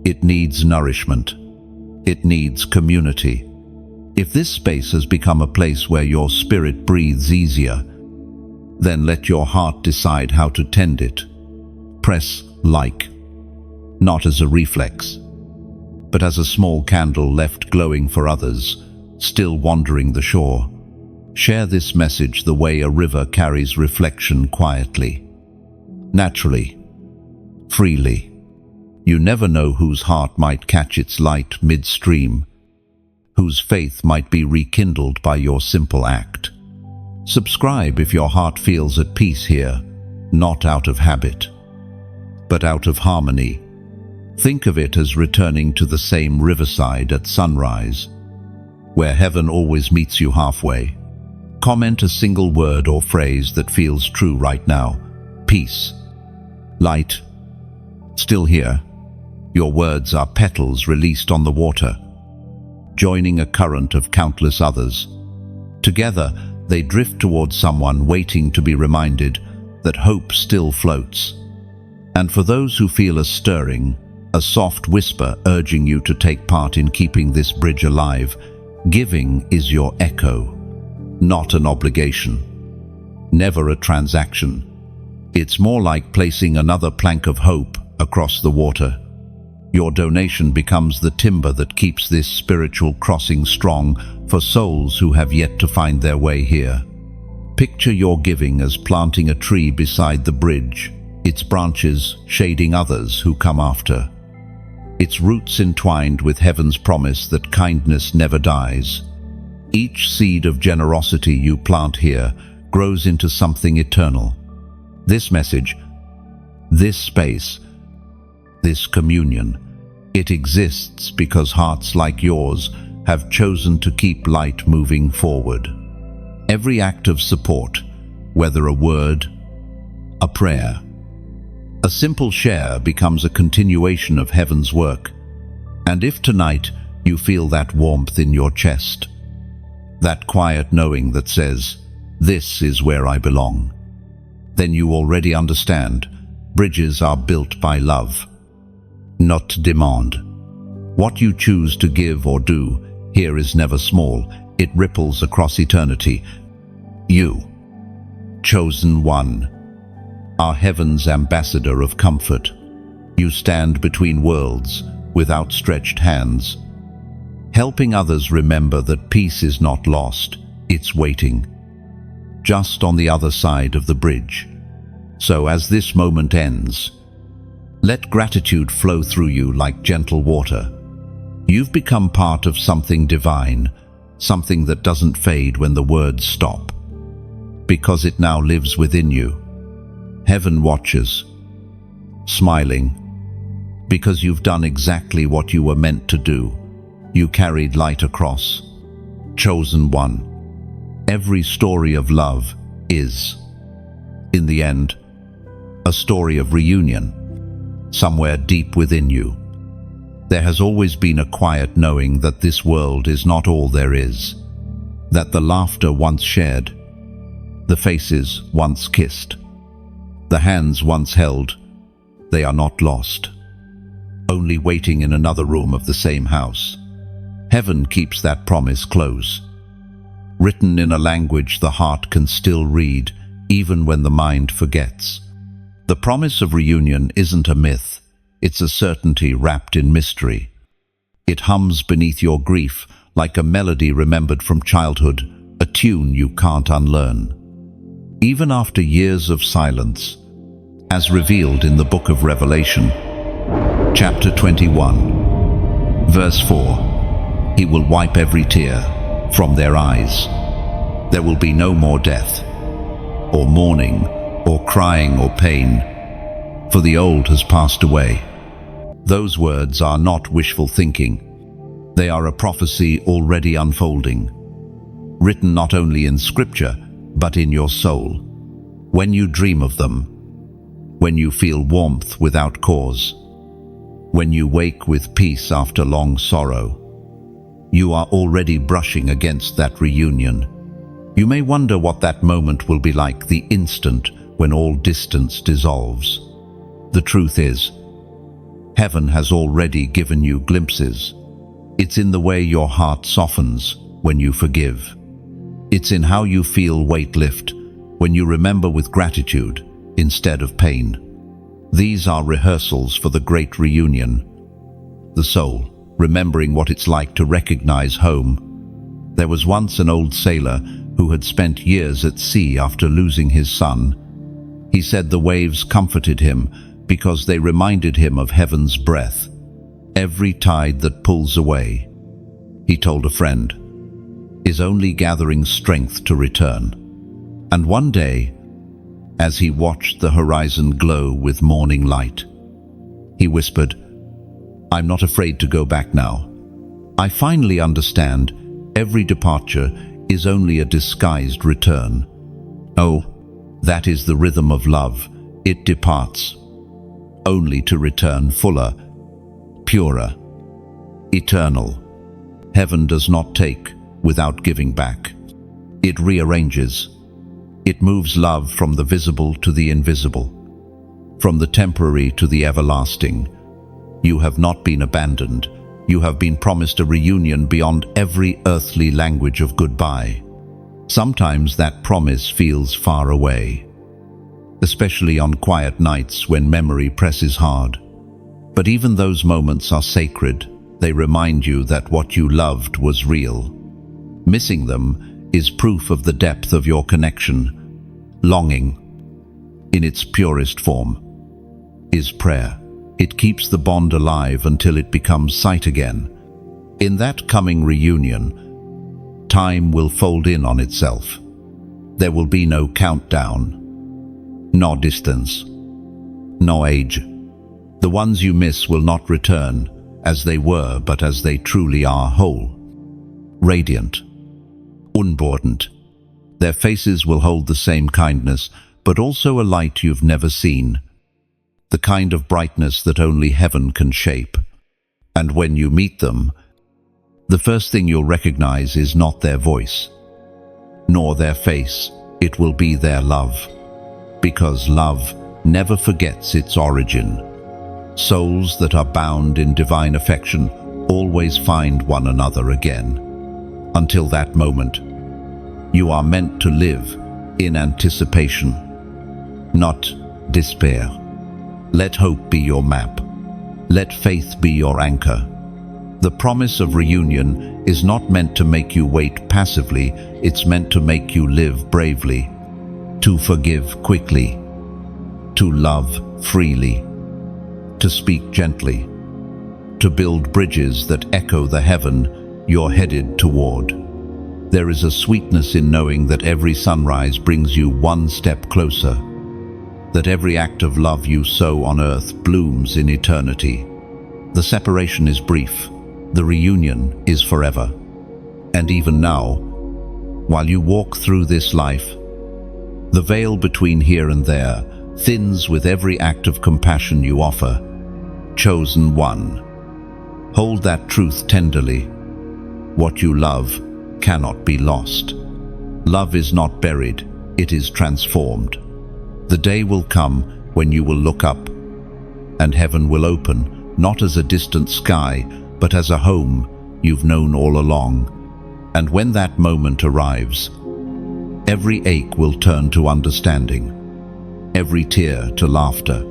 It needs nourishment. It needs community. If this space has become a place where your spirit breathes easier, then let your heart decide how to tend it. Press like, not as a reflex, but as a small candle left glowing for others, still wandering the shore. Share this message the way a river carries reflection quietly, naturally, freely. You never know whose heart might catch its light midstream, whose faith might be rekindled by your simple act. Subscribe if your heart feels at peace here, not out of habit, but out of harmony. Think of it as returning to the same riverside at sunrise, where heaven always meets you halfway. Comment a single word or phrase that feels true right now. Peace. Light. Still here. Your words are petals released on the water, joining a current of countless others. Together, they drift towards someone waiting to be reminded that hope still floats. And for those who feel a stirring, a soft whisper urging you to take part in keeping this bridge alive, giving is your echo, not an obligation, never a transaction. It's more like placing another plank of hope across the water. Your donation becomes the timber that keeps this spiritual crossing strong for souls who have yet to find their way here. Picture your giving as planting a tree beside the bridge, its branches shading others who come after, its roots entwined with heaven's promise that kindness never dies. Each seed of generosity you plant here grows into something eternal. This message, this space, this communion, it exists because hearts like yours have chosen to keep light moving forward. Every act of support, whether a word, a prayer, a simple share, becomes a continuation of heaven's work. And if tonight you feel that warmth in your chest, that quiet knowing that says, "This is where I belong," then you already understand bridges are built by love, not demand. What you choose to give or do here is never small. It ripples across eternity. You, chosen one, are heaven's ambassador of comfort. You stand between worlds with outstretched hands, helping others remember that peace is not lost, it's waiting, just on the other side of the bridge. So as this moment ends, let gratitude flow through you like gentle water. You've become part of something divine, something that doesn't fade when the words stop, because it now lives within you. Heaven watches, smiling, because you've done exactly what you were meant to do. You carried light across. Chosen one. Every story of love is, in the end, a story of reunion, somewhere deep within you. There has always been a quiet knowing that this world is not all there is, that the laughter once shared, the faces once kissed, the hands once held, they are not lost, only waiting in another room of the same house. Heaven keeps that promise close, written in a language the heart can still read, even when the mind forgets. The promise of reunion isn't a myth, it's a certainty wrapped in mystery. It hums beneath your grief like a melody remembered from childhood, a tune you can't unlearn. Even after years of silence, as revealed in the book of Revelation, chapter 21, verse 4, He will wipe every tear from their eyes. There will be no more death, or mourning, or crying, or pain, for the old has passed away. Those words are not wishful thinking. They are a prophecy already unfolding, written not only in Scripture, but in your soul. When you dream of them, when you feel warmth without cause, when you wake with peace after long sorrow, you are already brushing against that reunion. You may wonder what that moment will be like, the instant when all distance dissolves. The truth is, heaven has already given you glimpses. It's in the way your heart softens when you forgive. It's in how you feel weight lift when you remember with gratitude instead of pain. These are rehearsals for the great reunion. The soul, remembering what it's like to recognize home. There was once an old sailor who had spent years at sea after losing his son. He said the waves comforted him because they reminded him of heaven's breath. Every tide that pulls away, he told a friend, is only gathering strength to return. And one day, as he watched the horizon glow with morning light, he whispered, "I'm not afraid to go back now. I finally understand every departure is only a disguised return. Oh, that is the rhythm of love. It departs, only to return fuller, purer, eternal. Heaven does not take without giving back. It rearranges. It moves love from the visible to the invisible, from the temporary to the everlasting. You have not been abandoned. You have been promised a reunion beyond every earthly language of goodbye. Sometimes that promise feels far away, especially on quiet nights when memory presses hard. But even those moments are sacred. They remind you that what you loved was real. Missing them is proof of the depth of your connection. Longing, in its purest form, is prayer. It keeps the bond alive until it becomes sight again. In that coming reunion, time will fold in on itself. There will be no countdown, no distance, no age. The ones you miss will not return as they were, but as they truly are, whole, radiant, unburdened. Their faces will hold the same kindness, but also a light you've never seen, the kind of brightness that only heaven can shape. And when you meet them, the first thing you'll recognize is not their voice, nor their face. It will be their love, because love never forgets its origin. Souls that are bound in divine affection always find one another again. Until that moment, you are meant to live in anticipation, not despair. Let hope be your map. Let faith be your anchor. The promise of reunion is not meant to make you wait passively, it's meant to make you live bravely, to forgive quickly, to love freely, to speak gently, to build bridges that echo the heaven you're headed toward. There is a sweetness in knowing that every sunrise brings you one step closer, that every act of love you sow on earth blooms in eternity. The separation is brief, the reunion is forever. And even now, while you walk through this life, the veil between here and there thins with every act of compassion you offer. Chosen one, hold that truth tenderly. What you love cannot be lost. Love is not buried, it is transformed. The day will come when you will look up, and heaven will open, not as a distant sky, but as a home you've known all along. And when that moment arrives, every ache will turn to understanding, every tear to laughter.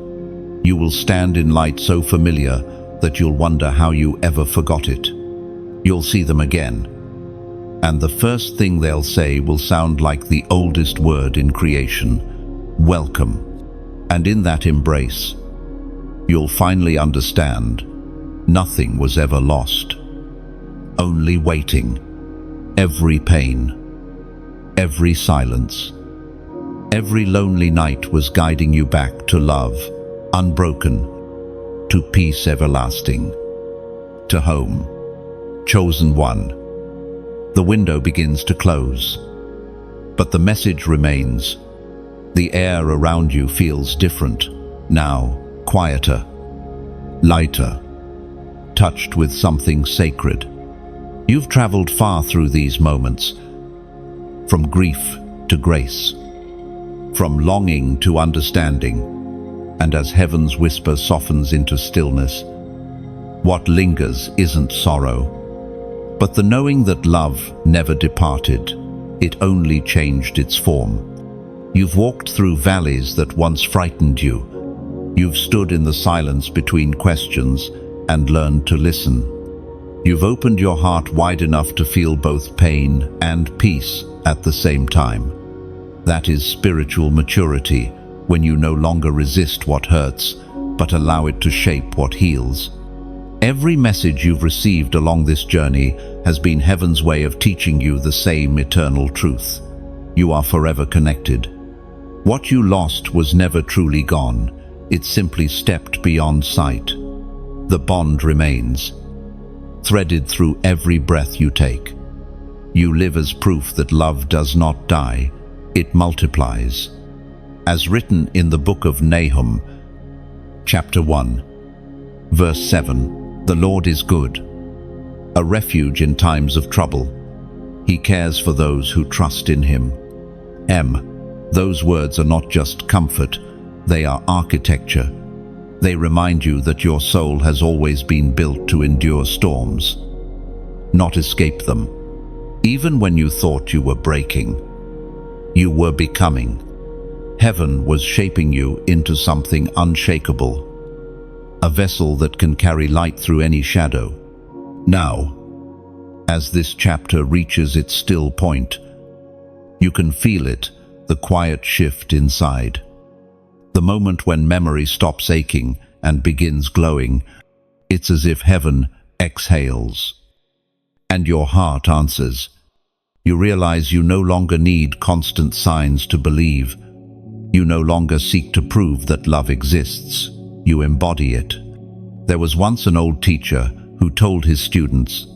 You will stand in light so familiar that you'll wonder how you ever forgot it. You'll see them again, and the first thing they'll say will sound like the oldest word in creation: welcome. And in that embrace, you'll finally understand nothing was ever lost, only waiting. Every pain, every silence, every lonely night was guiding you back to love, unbroken, to peace everlasting, to home. Chosen one. The window begins to close, but the message remains. The air around you feels different, now quieter, lighter, touched with something sacred. You've traveled far through these moments, from grief to grace, from longing to understanding, and as heaven's whisper softens into stillness, what lingers isn't sorrow, but the knowing that love never departed, it only changed its form. You've walked through valleys that once frightened you. You've stood in the silence between questions and learned to listen. You've opened your heart wide enough to feel both pain and peace at the same time. That is spiritual maturity, when you no longer resist what hurts, but allow it to shape what heals. Every message you've received along this journey has been heaven's way of teaching you the same eternal truth. You are forever connected. What you lost was never truly gone. It simply stepped beyond sight. The bond remains, threaded through every breath you take. You live as proof that love does not die, it multiplies. As written in the book of Nahum, chapter 1, verse 7, "The Lord is good, a refuge in times of trouble. He cares for those who trust in him." Those words are not just comfort, they are architecture. They remind you that your soul has always been built to endure storms, not escape them. Even when you thought you were breaking, you were becoming. Heaven was shaping you into something unshakable, a vessel that can carry light through any shadow. Now, as this chapter reaches its still point, you can feel it, the quiet shift inside. The moment when memory stops aching and begins glowing. It's as if heaven exhales, and your heart answers, You realize you no longer need constant signs to believe. You no longer seek to prove that love exists. You embody it. There was once an old teacher who told his students,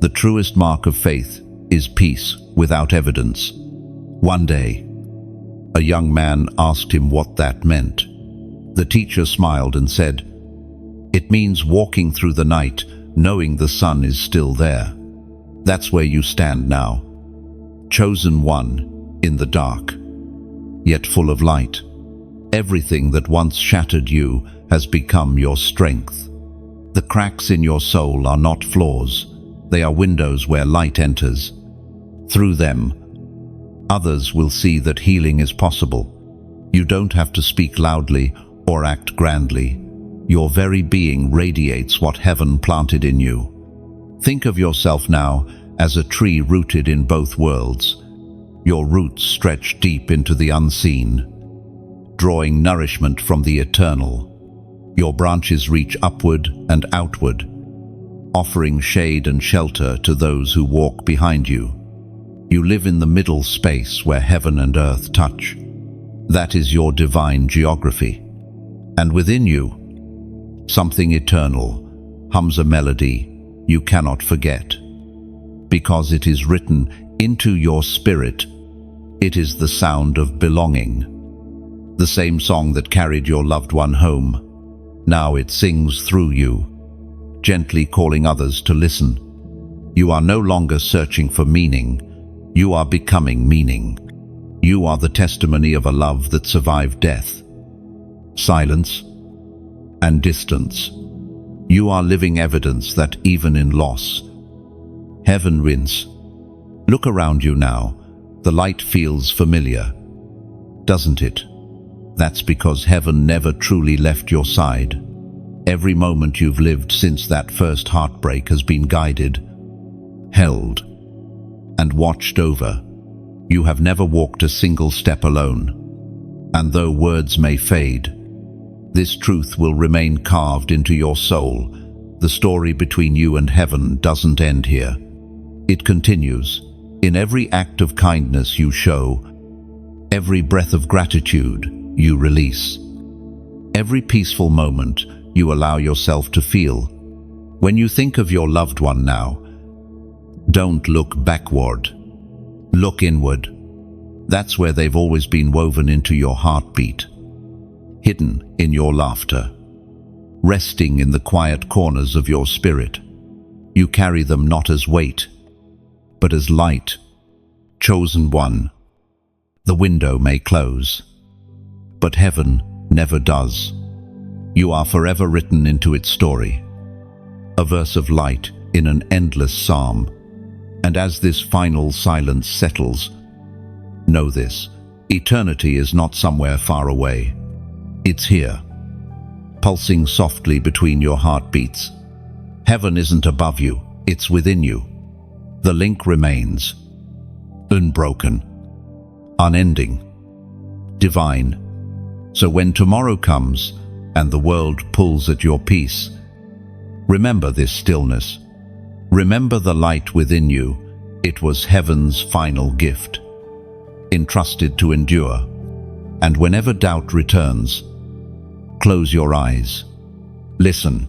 "The truest mark of faith is peace without evidence." One day, a young man asked him what that meant. The teacher smiled and said, "It means walking through the night, knowing the sun is still there. That's where you stand now. Chosen one, in the dark, yet full of light. Everything that once shattered you has become your strength. The cracks in your soul are not flaws. They are windows where light enters. Through them, others will see that healing is possible. You don't have to speak loudly or act grandly. Your very being radiates what heaven planted in you. Think of yourself now as a tree rooted in both worlds. Your roots stretch deep into the unseen, drawing nourishment from the eternal. Your branches reach upward and outward, offering shade and shelter to those who walk behind you. You live in the middle space where heaven and earth touch. That is your divine geography. And within you, something eternal hums a melody you cannot forget. Because it is written into your spirit, it is the sound of belonging. The same song that carried your loved one home. Now it sings through you, gently calling others to listen. You are no longer searching for meaning. You are becoming meaning. You are the testimony of a love that survived death, silence, and distance. You are living evidence that even in loss, heaven wins. Look around you now. The light feels familiar, doesn't it? That's because heaven never truly left your side. Every moment you've lived since that first heartbreak has been guided, held, and watched over. You have never walked a single step alone. And though words may fade, this truth will remain carved into your soul. The story between you and heaven doesn't end here. It continues. In every act of kindness you show, every breath of gratitude you release, every peaceful moment you allow yourself to feel. When you think of your loved one now, don't look backward. Look inward. That's where they've always been woven into your heartbeat, hidden in your laughter, resting in the quiet corners of your spirit. You carry them not as weight, but as light. Chosen one. The window may close, but heaven never does. You are forever written into its story, a verse of light in an endless psalm. And as this final silence settles, know this: eternity is not somewhere far away. It's here, pulsing softly between your heartbeats. Heaven isn't above you, it's within you. The link remains, unbroken, unending, divine. So when tomorrow comes and the world pulls at your peace, remember this stillness. Remember the light within you. It was heaven's final gift, entrusted to endure. And whenever doubt returns, close your eyes. Listen.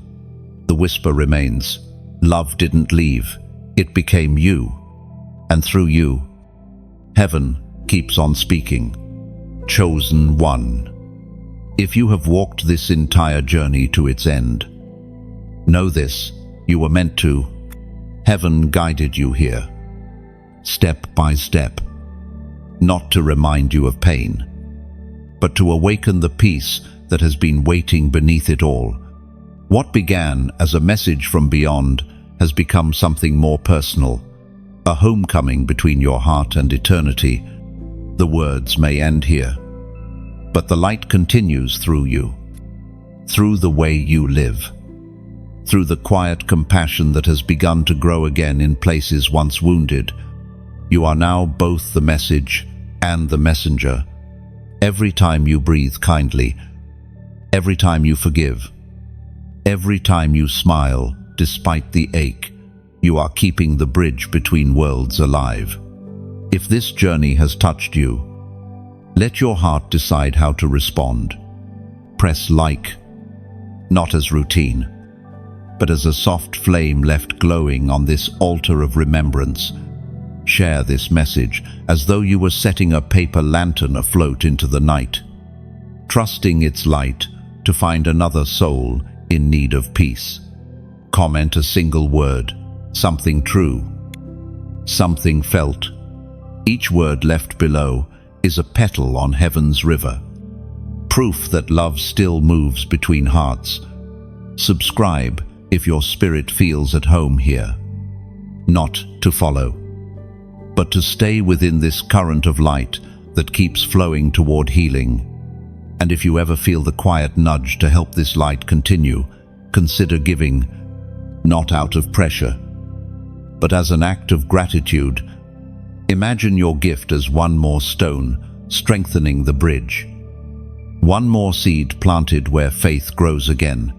The whisper remains. Love didn't leave. It became you. And through you, heaven keeps on speaking. Chosen one. If you have walked this entire journey to its end, know this: you were meant to. Heaven guided you here, step by step, not to remind you of pain, but to awaken the peace that has been waiting beneath it all. What began as a message from beyond has become something more personal, a homecoming between your heart and eternity. The words may end here, but the light continues through you, through the way you live, through the quiet compassion that has begun to grow again in places once wounded. You are now both the message and the messenger. Every time you breathe kindly, every time you forgive, every time you smile despite the ache, you are keeping the bridge between worlds alive. If this journey has touched you, let your heart decide how to respond. Press like, not as routine, but as a soft flame left glowing on this altar of remembrance. Share this message as though you were setting a paper lantern afloat into the night, trusting its light to find another soul in need of peace. Comment a single word, something true, something felt. Each word left below is a petal on heaven's river, proof that love still moves between hearts. Subscribe if your spirit feels at home here. Not to follow, but to stay within this current of light that keeps flowing toward healing. And if you ever feel the quiet nudge to help this light continue, consider giving, not out of pressure, but as an act of gratitude. Imagine your gift as one more stone strengthening the bridge, one more seed planted where faith grows again.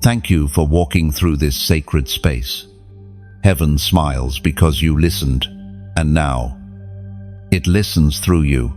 Thank you for walking through this sacred space. Heaven smiles because you listened, and now it listens through you.